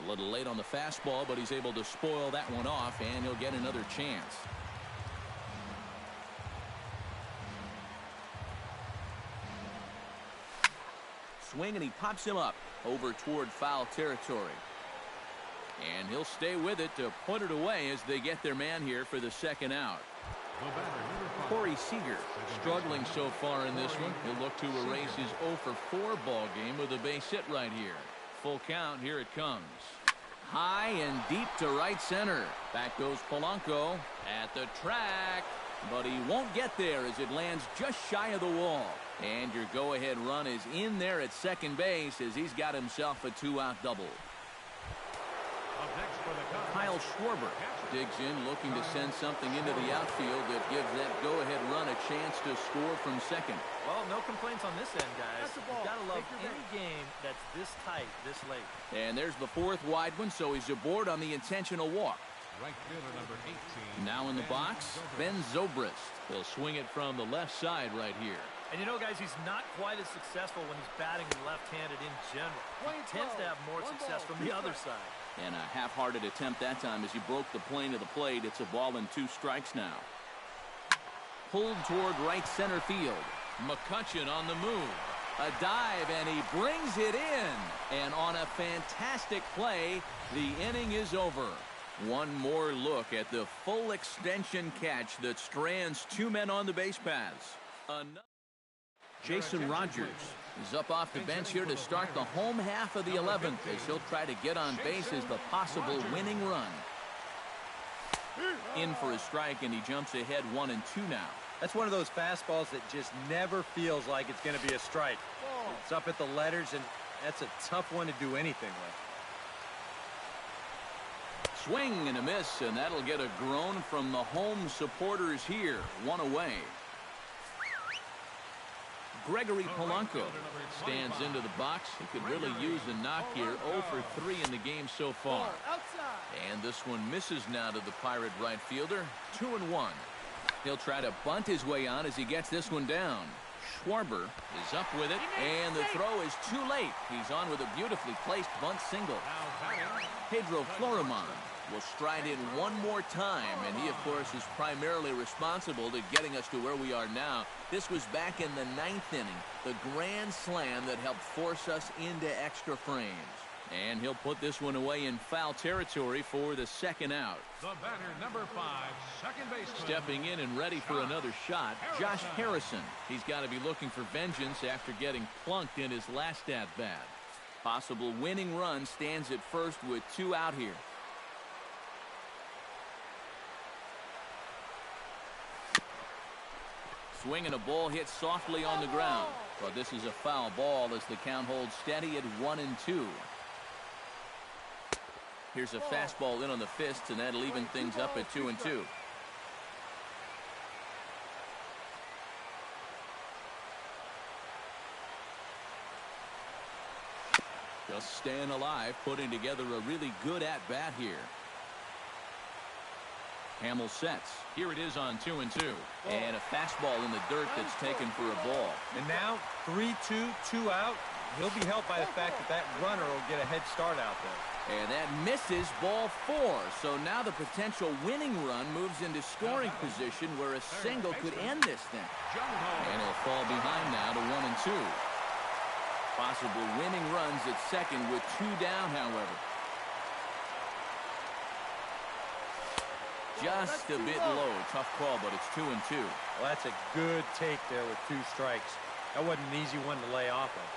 A little late on the fastball, but he's able to spoil that one off, and he'll get another chance. Swing, and he pops him up over toward foul territory. And he'll stay with it to put it away as they get their man here for the second out. Corey Seager struggling so far in this one. He'll look to erase his 0 for 4 ball game with a base hit right here. Full count, here it comes. High and deep to right center. Back goes Polanco at the track. But he won't get there as it lands just shy of the wall. And your go-ahead run is in there at second base as he's got himself a 2-out double. Kyle Schwarber digs in, looking to send something into the outfield that gives that go-ahead run a chance to score from second. Well, no complaints on this end, guys. You've got to love any game that's this tight, this late. And there's the 4th wide one, so he's aboard on the intentional walk. right fielder number 18. Now in the box, Ben Zobrist. He'll swing it from the left side right here. And you know, guys, he's not quite as successful when he's batting left-handed in general. He tends to have more success from the other side. And a half-hearted attempt that time as he broke the plane of the plate. It's a ball and 2 strikes now. Pulled toward right center field. McCutchen on the move. A dive, and he brings it in. And on a fantastic play, the inning is over. One more look at the full extension catch that strands 2 men on the base paths. Jason Rogers is up off the bench here to start the home half of the 11th as he'll try to get on base as the possible winning run. In for a strike, and he jumps ahead 1-2 now. That's one of those fastballs that just never feels like it's going to be a strike. It's up at the letters, and that's a tough one to do anything with. Swing and a miss, and that'll get a groan from the home supporters here. 1 away. Gregory Polanco stands into the box. He could really use a knock here. 0 for 3 in the game so far. And this one misses now to the Pirate right fielder. 2-1. He'll try to bunt his way on as he gets this one down. Schwarber is up with it, and the throw is too late. He's on with a beautifully placed bunt single. Pedro Florimon will stride in one more time, and he, of course, is primarily responsible to getting us to where we are now. This was back in the 9th inning, the grand slam that helped force us into extra frames. And he'll put this one away in foul territory for the 2nd out. The batter, number 5, second baseman. Stepping in and ready for another shot, Josh Harrison. He's got to be looking for vengeance after getting plunked in his last at-bat. Possible winning run stands at first with 2 out here. Swinging a ball hit softly on the ground. But this is a foul ball as the count holds steady at 1-2. Here's a fastball in on the fists, and that'll even things up at 2-2. Just staying alive, putting together a really good at-bat here. Hamill sets. Here it is on 2-2. And a fastball in the dirt that's taken for a ball. And now 3-2, 2 out. He'll be helped by the fact that that runner will get a head start out there. And that misses, ball 4. So now the potential winning run moves into scoring position where a single could end this thing. And he'll fall behind now to 1-2. Possible winning runs at second with 2 down, however. Just a bit low. Tough call, but it's 2-2. Well, that's a good take there with 2 strikes. That wasn't an easy one to lay off of.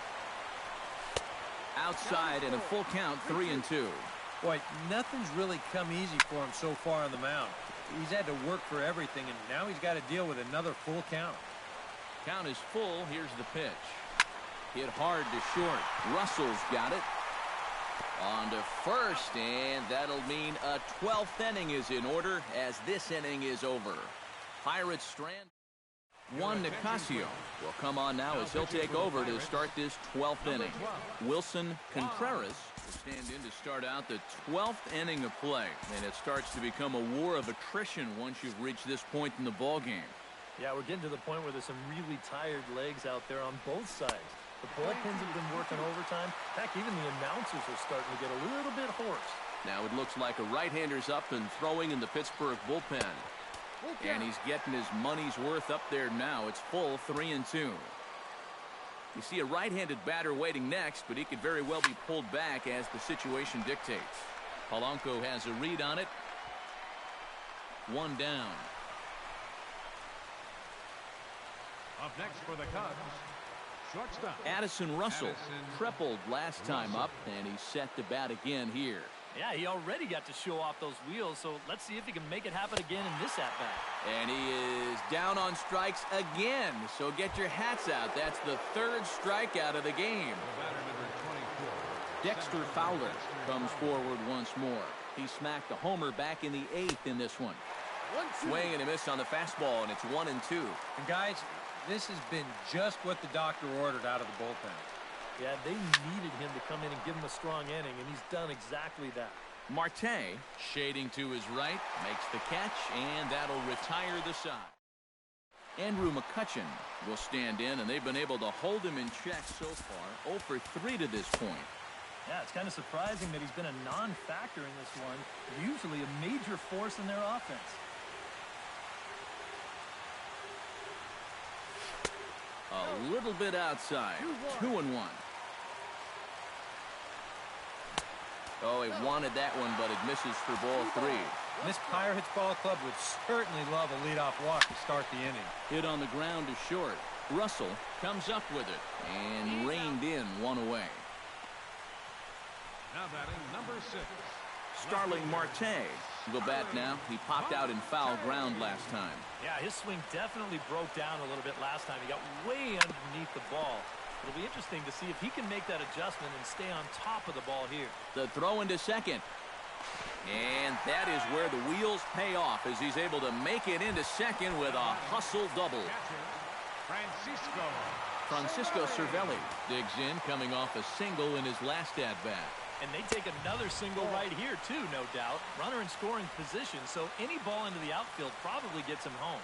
Outside and a full count, 3-2. Boy, nothing's really come easy for him so far on the mound. He's had to work for everything, and now he's got to deal with another full count. Count is full. Here's the pitch. Hit hard to short. Russell's got it. On to first, and that'll mean a 12th inning is in order as this inning is over. Pirates strand. Juan Nicasio will come on now as he'll take over to start this 12th inning. Wilson Contreras will stand in to start out the 12th inning of play, and it starts to become a war of attrition once you've reached this point in the ball game. Yeah, we're getting to the point where there's some really tired legs out there on both sides. The bullpens have been working overtime. Heck, even the announcers are starting to get a little bit hoarse. Now it looks like a right-hander's up and throwing in the Pittsburgh bullpen. And he's getting his money's worth up there now. It's full, 3-2. You see a right-handed batter waiting next, but he could very well be pulled back as the situation dictates. Polanco has a read on it. 1 down. Up next for the Cubs, shortstop Addison Russell tripled last time up, and he's set to bat again here. Yeah, he already got to show off those wheels, so let's see if he can make it happen again in this at-bat. And he is down on strikes again, so get your hats out. That's the 3rd strikeout of the game. The batter, number 24. Dexter Fowler comes forward once more. He smacked the homer back in the 8th in this one. Swing and a miss on the fastball, and it's 1-2. And guys, this has been just what the doctor ordered out of the bullpen. Yeah, they needed him to come in and give him a strong inning, and he's done exactly that. Marte, shading to his right, makes the catch, and that'll retire the side. Andrew McCutcheon will stand in, and they've been able to hold him in check so far. 0 for 3 to this point. Yeah, it's kind of surprising that he's been a non-factor in this one. Usually a major force in their offense. A little bit outside. 2-1. Oh, he wanted that one, but it misses for ball 3. This Pirates ball club would certainly love a leadoff walk to start the inning. Hit on the ground is short. Russell comes up with it and reined in one away. Now batting number 6. Starling Marte will bat now. He popped out in foul ground last time. Yeah, his swing definitely broke down a little bit last time. He got way underneath the ball. It'll be interesting to see if he can make that adjustment and stay on top of the ball here. The throw into second. And that is where the wheels pay off as he's able to make it into second with a hustle double. Francisco Cervelli digs in, coming off a single in his last at-bat. And they take another single right here, too, no doubt. Runner in scoring position, so any ball into the outfield probably gets him home.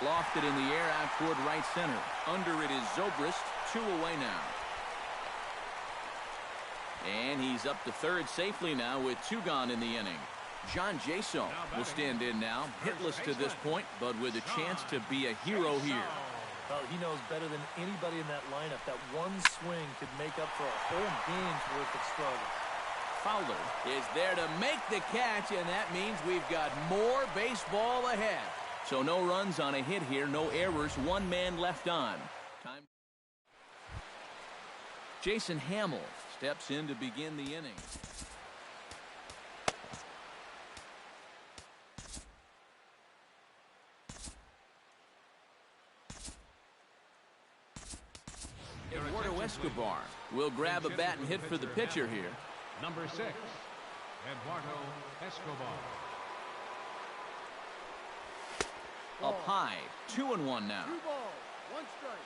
Lofted in the air out toward right center. Under it is Zobrist, 2 away now. And he's up to third safely now with 2 gone in the inning. John Jason will stand in now, hitless to this point, but with a chance to be a hero here. Well, he knows better than anybody in that lineup that one swing could make up for a whole game's worth of struggle. Fowler is there to make the catch, and that means we've got more baseball ahead. So no runs on a hit here, no errors, 1 man left on. Time. Jason Hamill steps in to begin the inning. Eduardo Escobar will grab a bat and hit for the pitcher here. Number 6, Eduardo Escobar. Up high, 2-1 now. 2 balls, 1 strike.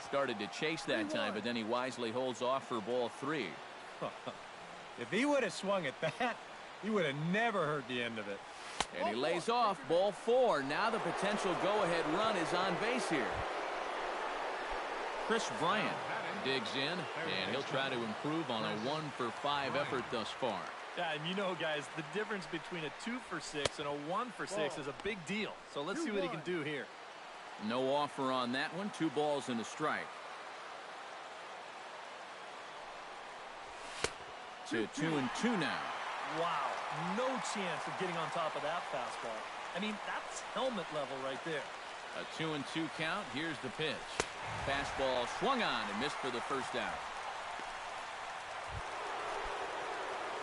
Started to chase that time, but then he wisely holds off for ball 3. If he would have swung at that, he would have never heard the end of it. And he lays off ball 4. Now the potential go-ahead run is on base here. Chris Bryant digs in, and he'll try to improve on a 1-for-5 effort thus far. Yeah, and you know, guys, the difference between a 2-for-6 and a 1-for-6 is a big deal. So let's see what he can do here. No offer on that one. 2 balls and a strike. To 2-2 now. Wow, no chance of getting on top of that fastball. I mean, that's helmet level right there. A 2-2 count. Here's the pitch. Fastball swung on and missed for the first out.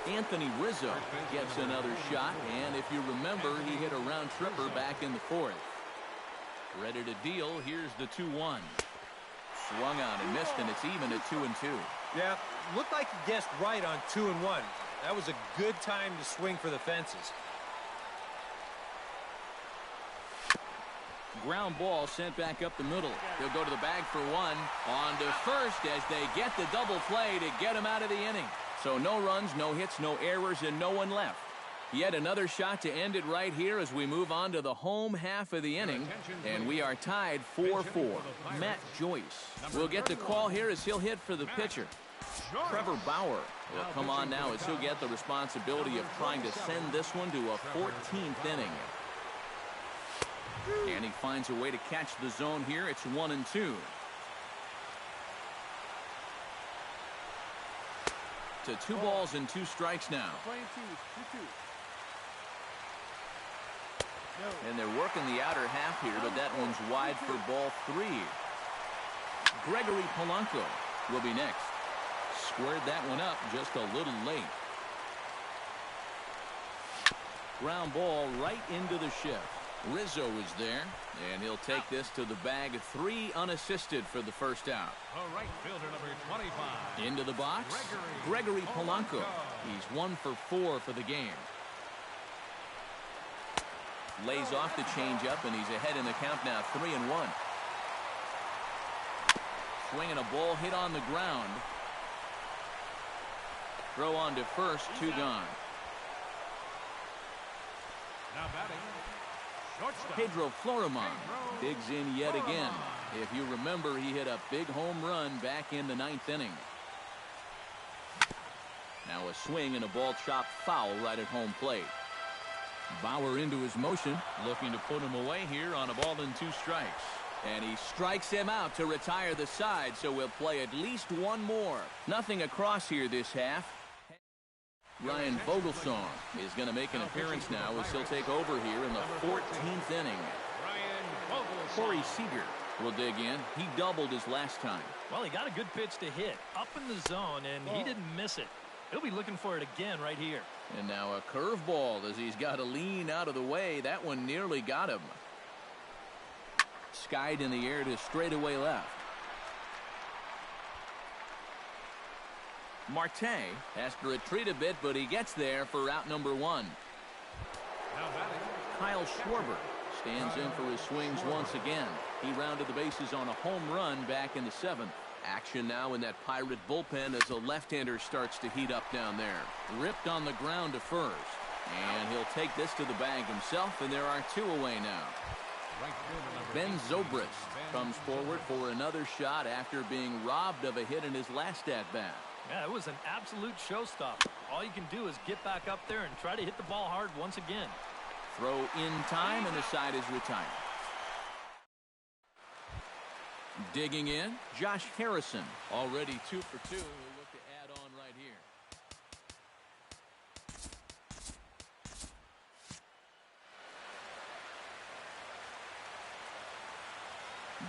Anthony Rizzo gets another shot, and if you remember, he hit a round tripper back in the 4th. Ready to deal. Here's the 2-1. Swung on and missed, and it's even at 2-2. Yeah, looked like he guessed right on 2-1. That was a good time to swing for the fences. Ground ball sent back up the middle. He'll go to the bag for 1. On to first as they get the double play to get him out of the inning. So no runs, no hits, no errors, and no one left. Yet another shot to end it right here as we move on to the home half of the inning. And we are tied 4-4. Matt Joyce will get the call here as he'll hit for the pitcher. Trevor Bauer will come on now as he'll get the responsibility of trying to send this one to a 14th inning. And he finds a way to catch the zone here. It's 1-2. To 2 balls and 2 strikes now. Playing 2-2. And they're working the outer half here, but that one's wide for ball 3. Gregory Polanco will be next. Squared that one up just a little late. Ground ball right into the shift. Rizzo is there, and he'll take this to the bag of 3 unassisted for the first out. The right fielder, number 25. Into the box, Gregory Polanco. He's 1 for 4 for the game. Lays off the changeup, and he's ahead in the count now, 3-1. Swinging a ball hit on the ground. Throw on to first, 2 gone. Now batting, shortstop. Pedro Florimon digs in yet again. If you remember, he hit a big home run back in the 9th inning. Now a swing and a ball chopped foul right at home plate. Bauer into his motion, looking to put him away here on a ball and 2 strikes. And he strikes him out to retire the side, so we'll play at least one more. Nothing across here this half. Ryan Vogelsong is going to make an appearance now as he'll take over here in the 14th inning. Ryan Vogelsong. Corey Seager will dig in. He doubled his last time. Well, he got a good pitch to hit up in the zone, and he didn't miss it. He'll be looking for it again right here. And now a curveball as he's got to lean out of the way. That one nearly got him. Skied in the air to straightaway left. Marte has to retreat a bit, but he gets there for out number 1. Now batting, Kyle Schwarber stands in for his swings once again. He rounded the bases on a home run back in the 7th. Action now in that Pirate bullpen as a left-hander starts to heat up down there. Ripped on the ground to first. And he'll take this to the bag himself, and there are 2 away now. right fielder number Ben 18, Zobrist comes forward for another shot after being robbed of a hit in his last at-bat. Yeah, it was an absolute showstopper. All you can do is get back up there and try to hit the ball hard once again. Throw in time, and the side is retired. Digging in, Josh Harrison, already 2 for 2. He'll look to add on right here.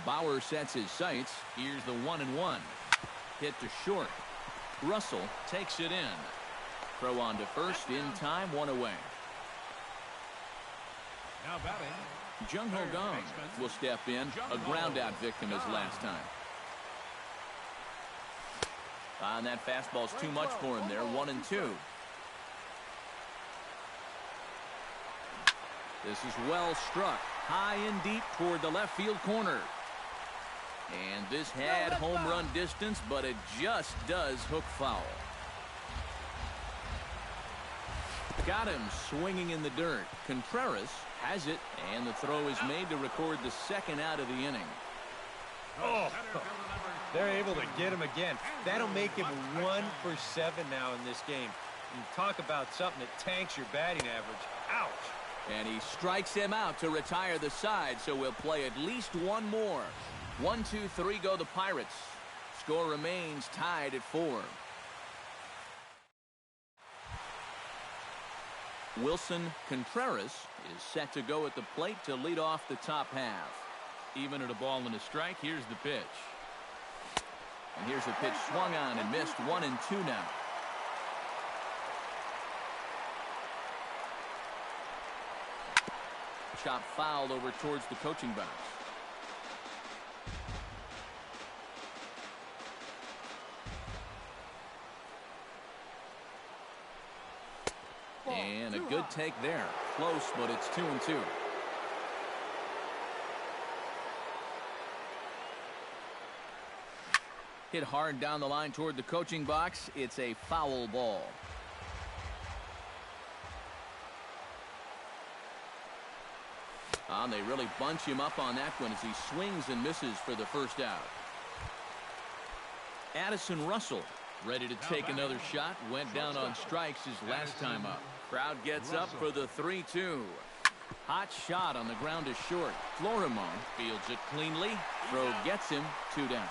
Bauer sets his sights. Here's the 1-1. Hit to short. Russell takes it in. Throw on to first in time, 1 away. now batting, Jung Ho Gong will step in, a ground-out victim his last time. And that fastball's too much for him there, 1-2. This is well struck, high and deep toward the left field corner. And this had home run distance, but it just does hook foul. Got him swinging in the dirt. Contreras has it, and the throw is made to record the 2nd out of the inning. Oh, they're able to get him again. That'll make him 1 for 7 now in this game. You talk about something that tanks your batting average. Ouch. And he strikes him out to retire the side, so we'll play at least one more. 1, 2, 3 go the Pirates. Score remains tied at 4. Wilson Contreras is set to go at the plate to lead off the top half. Even at a ball and a strike, here's the pitch. And here's a pitch swung on and missed, 1-2 now. Shot fouled over towards the coaching box. And a good take there. Close, but it's 2-2. Hit hard down the line toward the coaching box. It's a foul ball. And they really bunch him up on that one as he swings and misses for the first out. Addison Russell ready to take another shot. Went down on strikes his last time up. Crowd gets up for the 3-2. Hot shot on the ground is short. Florimon fields it cleanly. Throw gets him 2 down.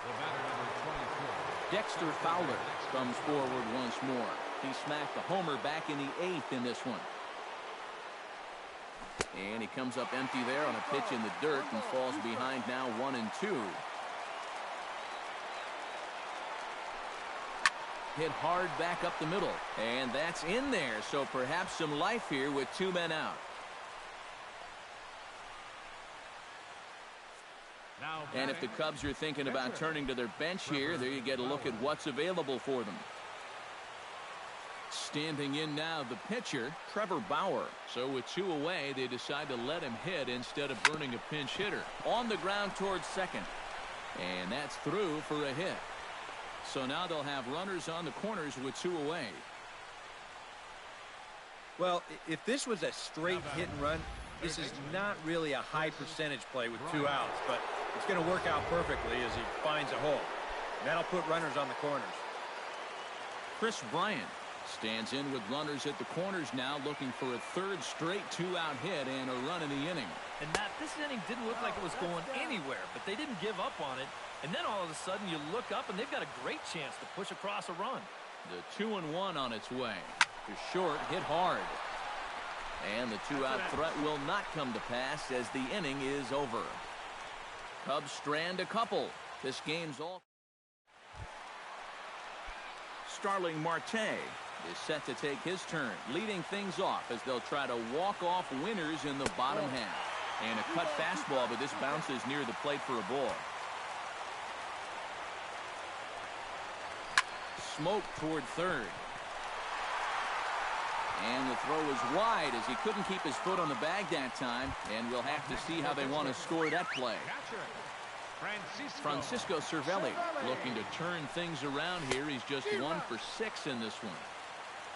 the batter number 24. Dexter Fowler comes forward once more. He smacked the homer back in the 8th in this one. And he comes up empty there on a pitch in the dirt and falls behind now 1-2. Hit hard back up the middle. And that's in there, so perhaps some life here with 2 men out. Now And if the Cubs are thinking about turning to their bench here, there you get a look at what's available for them. Standing in now, the pitcher, Trevor Bauer. So with 2 away, they decide to let him hit instead of burning a pinch hitter. On the ground towards second. And that's through for a hit. So now they'll have runners on the corners with 2 away. Well, if this was a straight hit and run, this is not really a high percentage play with 2 outs, but it's going to work out perfectly as he finds a hole. And that'll put runners on the corners. Chris Bryant stands in with runners at the corners now, looking for a 3rd straight 2-out hit and a run in the inning. And Matt, this inning didn't look like it was going anywhere, but they didn't give up on it. And then all of a sudden you look up and they've got a great chance to push across a run. The 2-1 on its way. To short, hit hard. And the 2-out threat will not come to pass as the inning is over. Cubs strand a couple. This game's all. Starling Marte is set to take his turn, leading things off as they'll try to walk off winners in the bottom half. And a cut fastball, but this bounces near the plate for a ball. Smoke toward third. And the throw is wide as he couldn't keep his foot on the bag that time. And we'll have to see how they want to score that play. Francisco Cervelli looking to turn things around here. He's just 1 for 6 in this one.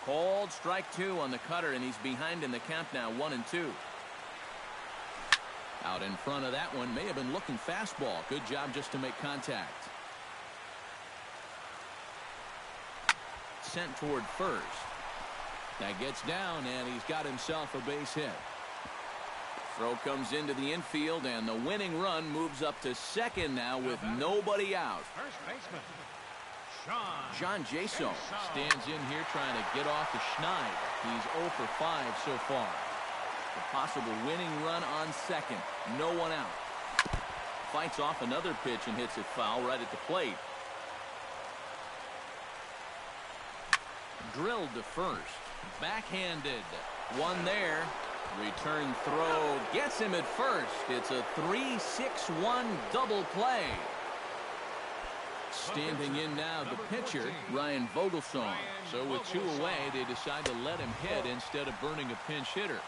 Called strike 2 on the cutter, and he's behind in the count now, 1-2. Out in front of that one, may have been looking fastball. Good job just to make contact. Sent toward first. That gets down, and he's got himself a base hit. Throw comes into the infield, and the winning run moves up to second now with nobody out. First baseman, John Jaso stands in here trying to get off the schneid. He's 0 for 5 so far. The possible winning run on second. No one out. Fights off another pitch and hits it foul right at the plate. Drilled to first. Backhanded. One there. Return throw gets him at first. It's a 3-6-1 double play. Standing in now the pitcher, Ryan Vogelsong. So with 2 away, they decide to let him hit instead of burning a pinch hitter.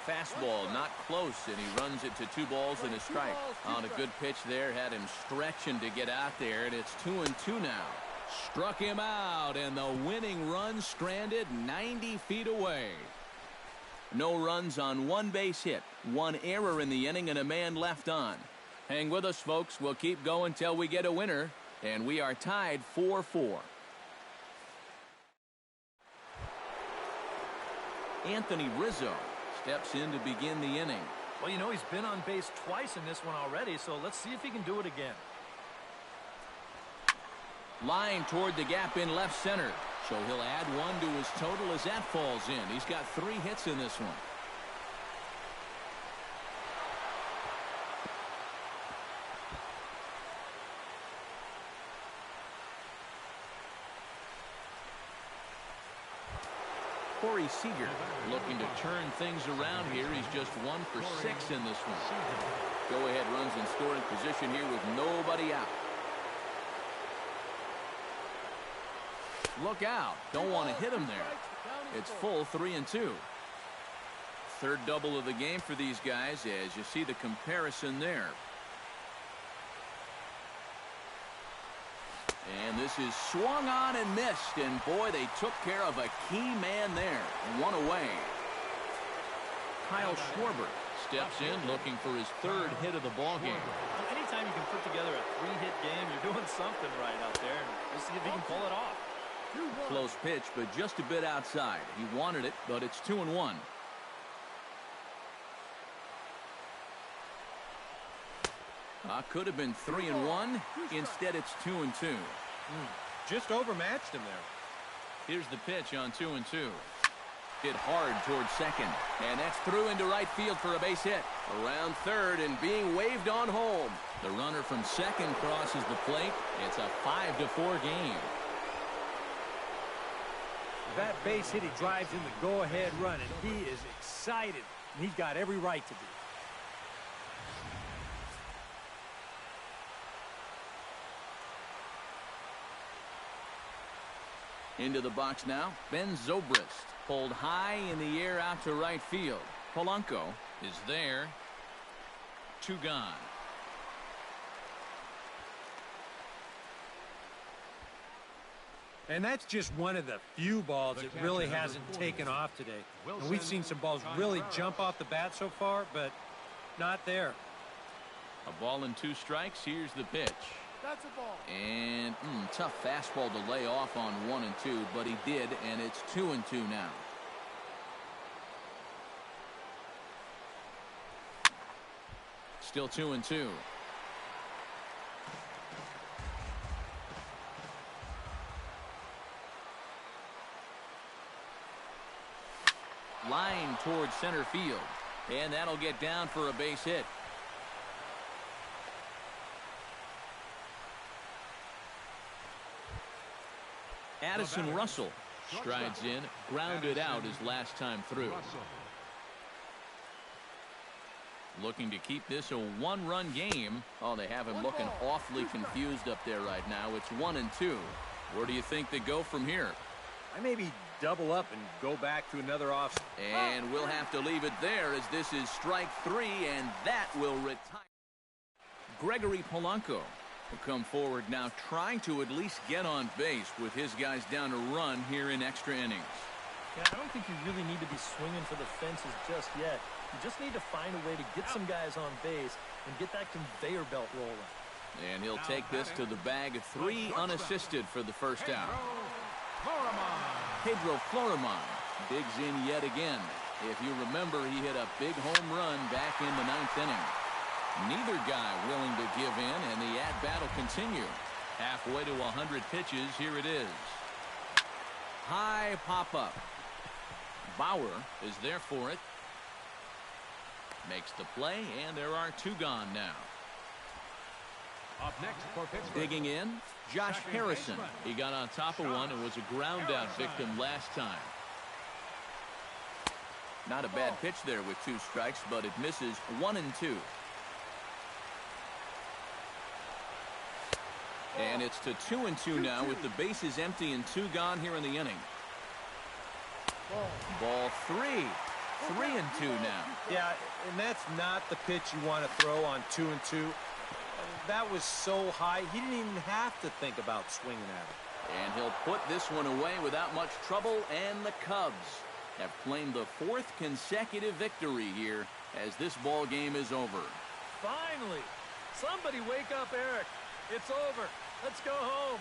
Fastball not close, and he runs it to 2 balls and a strike. On a good pitch there, had him stretching to get out there, and it's 2-2 now. Struck him out, and the winning run stranded 90 feet away. No runs on 1 base hit, 1 error in the inning, and a man left on. Hang with us, folks. We'll keep going till we get a winner, and we are tied 4-4. Anthony Rizzo steps in to begin the inning. Well, you know, he's been on base twice in this one already, so let's see if he can do it again. Line toward the gap in left center. So he'll add 1 to his total as that falls in. He's got 3 hits in this one. Corey Seager looking to turn things around here. He's just 1 for 6 in this one. Go ahead runs in scoring position here with nobody out. Look out. Don't want to hit him there. It's full 3-2. Third double of the game for these guys as you see the comparison there. And this is swung on and missed. And boy, they took care of a key man there. 1 away. Kyle Schwarber steps in looking for his 3rd hit of the ball game. Anytime you can put together a 3-hit game, you're doing something right out there. And we'll see if he can pull it off. Close pitch, but just a bit outside. He wanted it, but it's 2-1. Could have been 3-1. Instead, it's 2-2. Just overmatched him there. Here's the pitch on 2-2. Hit hard towards second, and that's through into right field for a base hit. Around third and being waved on home. The runner from second crosses the plate. It's a 5-4 game. That base hit, he drives in the go-ahead run, and he is excited. And he's got every right to be. Into the box now, Ben Zobrist. Pulled high in the air out to right field. Polanco is there. 2 gone. And that's just one of the few balls that really hasn't taken off today. And we've seen some balls really jump off the bat so far, but not there. A ball and 2 strikes. Here's the pitch. That's a ball. And tough fastball to lay off on 1 and 2, but he did, and it's 2 and 2 now. Still 2 and 2. Line towards center field, and that'll get down for a base hit. Addison Russell strides in, grounded out his last time through. Looking to keep this a 1-run game. Oh, they have him looking awfully confused up there right now. It's 1 and 2. Where do you think they go from here? I maybe double up and go back to another off. And we'll have to leave it there as this is strike 3, and that will retire. Gregory Polanco will come forward now, trying to at least get on base with his guys down to run here in extra innings. Yeah, I don't think you really need to be swinging for the fences just yet. You just need to find a way to get some guys on base and get that conveyor belt rolling. And he'll take this to the bag. 3 unassisted for the first out. Pedro Florimon digs in yet again. If you remember, he hit a big home run back in the 9th inning. Neither guy willing to give in, and the at-bat will continue. Halfway to 100 pitches, here it is. High pop-up. Bauer is there for it. Makes the play, and there are 2 gone now. Up next for Pittsburgh. Digging in, Josh Harrison. He got on top of one and was a ground-out victim last time. Not a bad pitch there with 2 strikes, but it misses. 1 and 2. And it's to 2 and 2 now with the bases empty and 2 gone here in the inning. Ball 3. 3 and 2 now. Yeah, and that's not the pitch you want to throw on 2 and 2. That was so high, he didn't even have to think about swinging at it. And he'll put this one away without much trouble, and the Cubs have claimed the 4th consecutive victory here as this ball game is over. Finally! Somebody wake up Eric. It's over. Let's go home.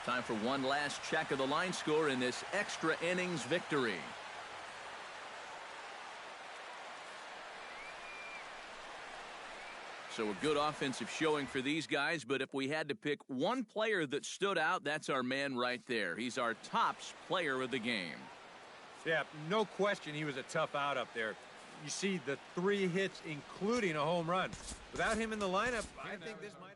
Time for one last check of the line score in this extra innings victory. So a good offensive showing for these guys, but if we had to pick one player that stood out, that's our man right there. He's our tops player of the game. Yeah, no question he was a tough out up there. You see the 3 hits, including a home run. Without him in the lineup, I think this might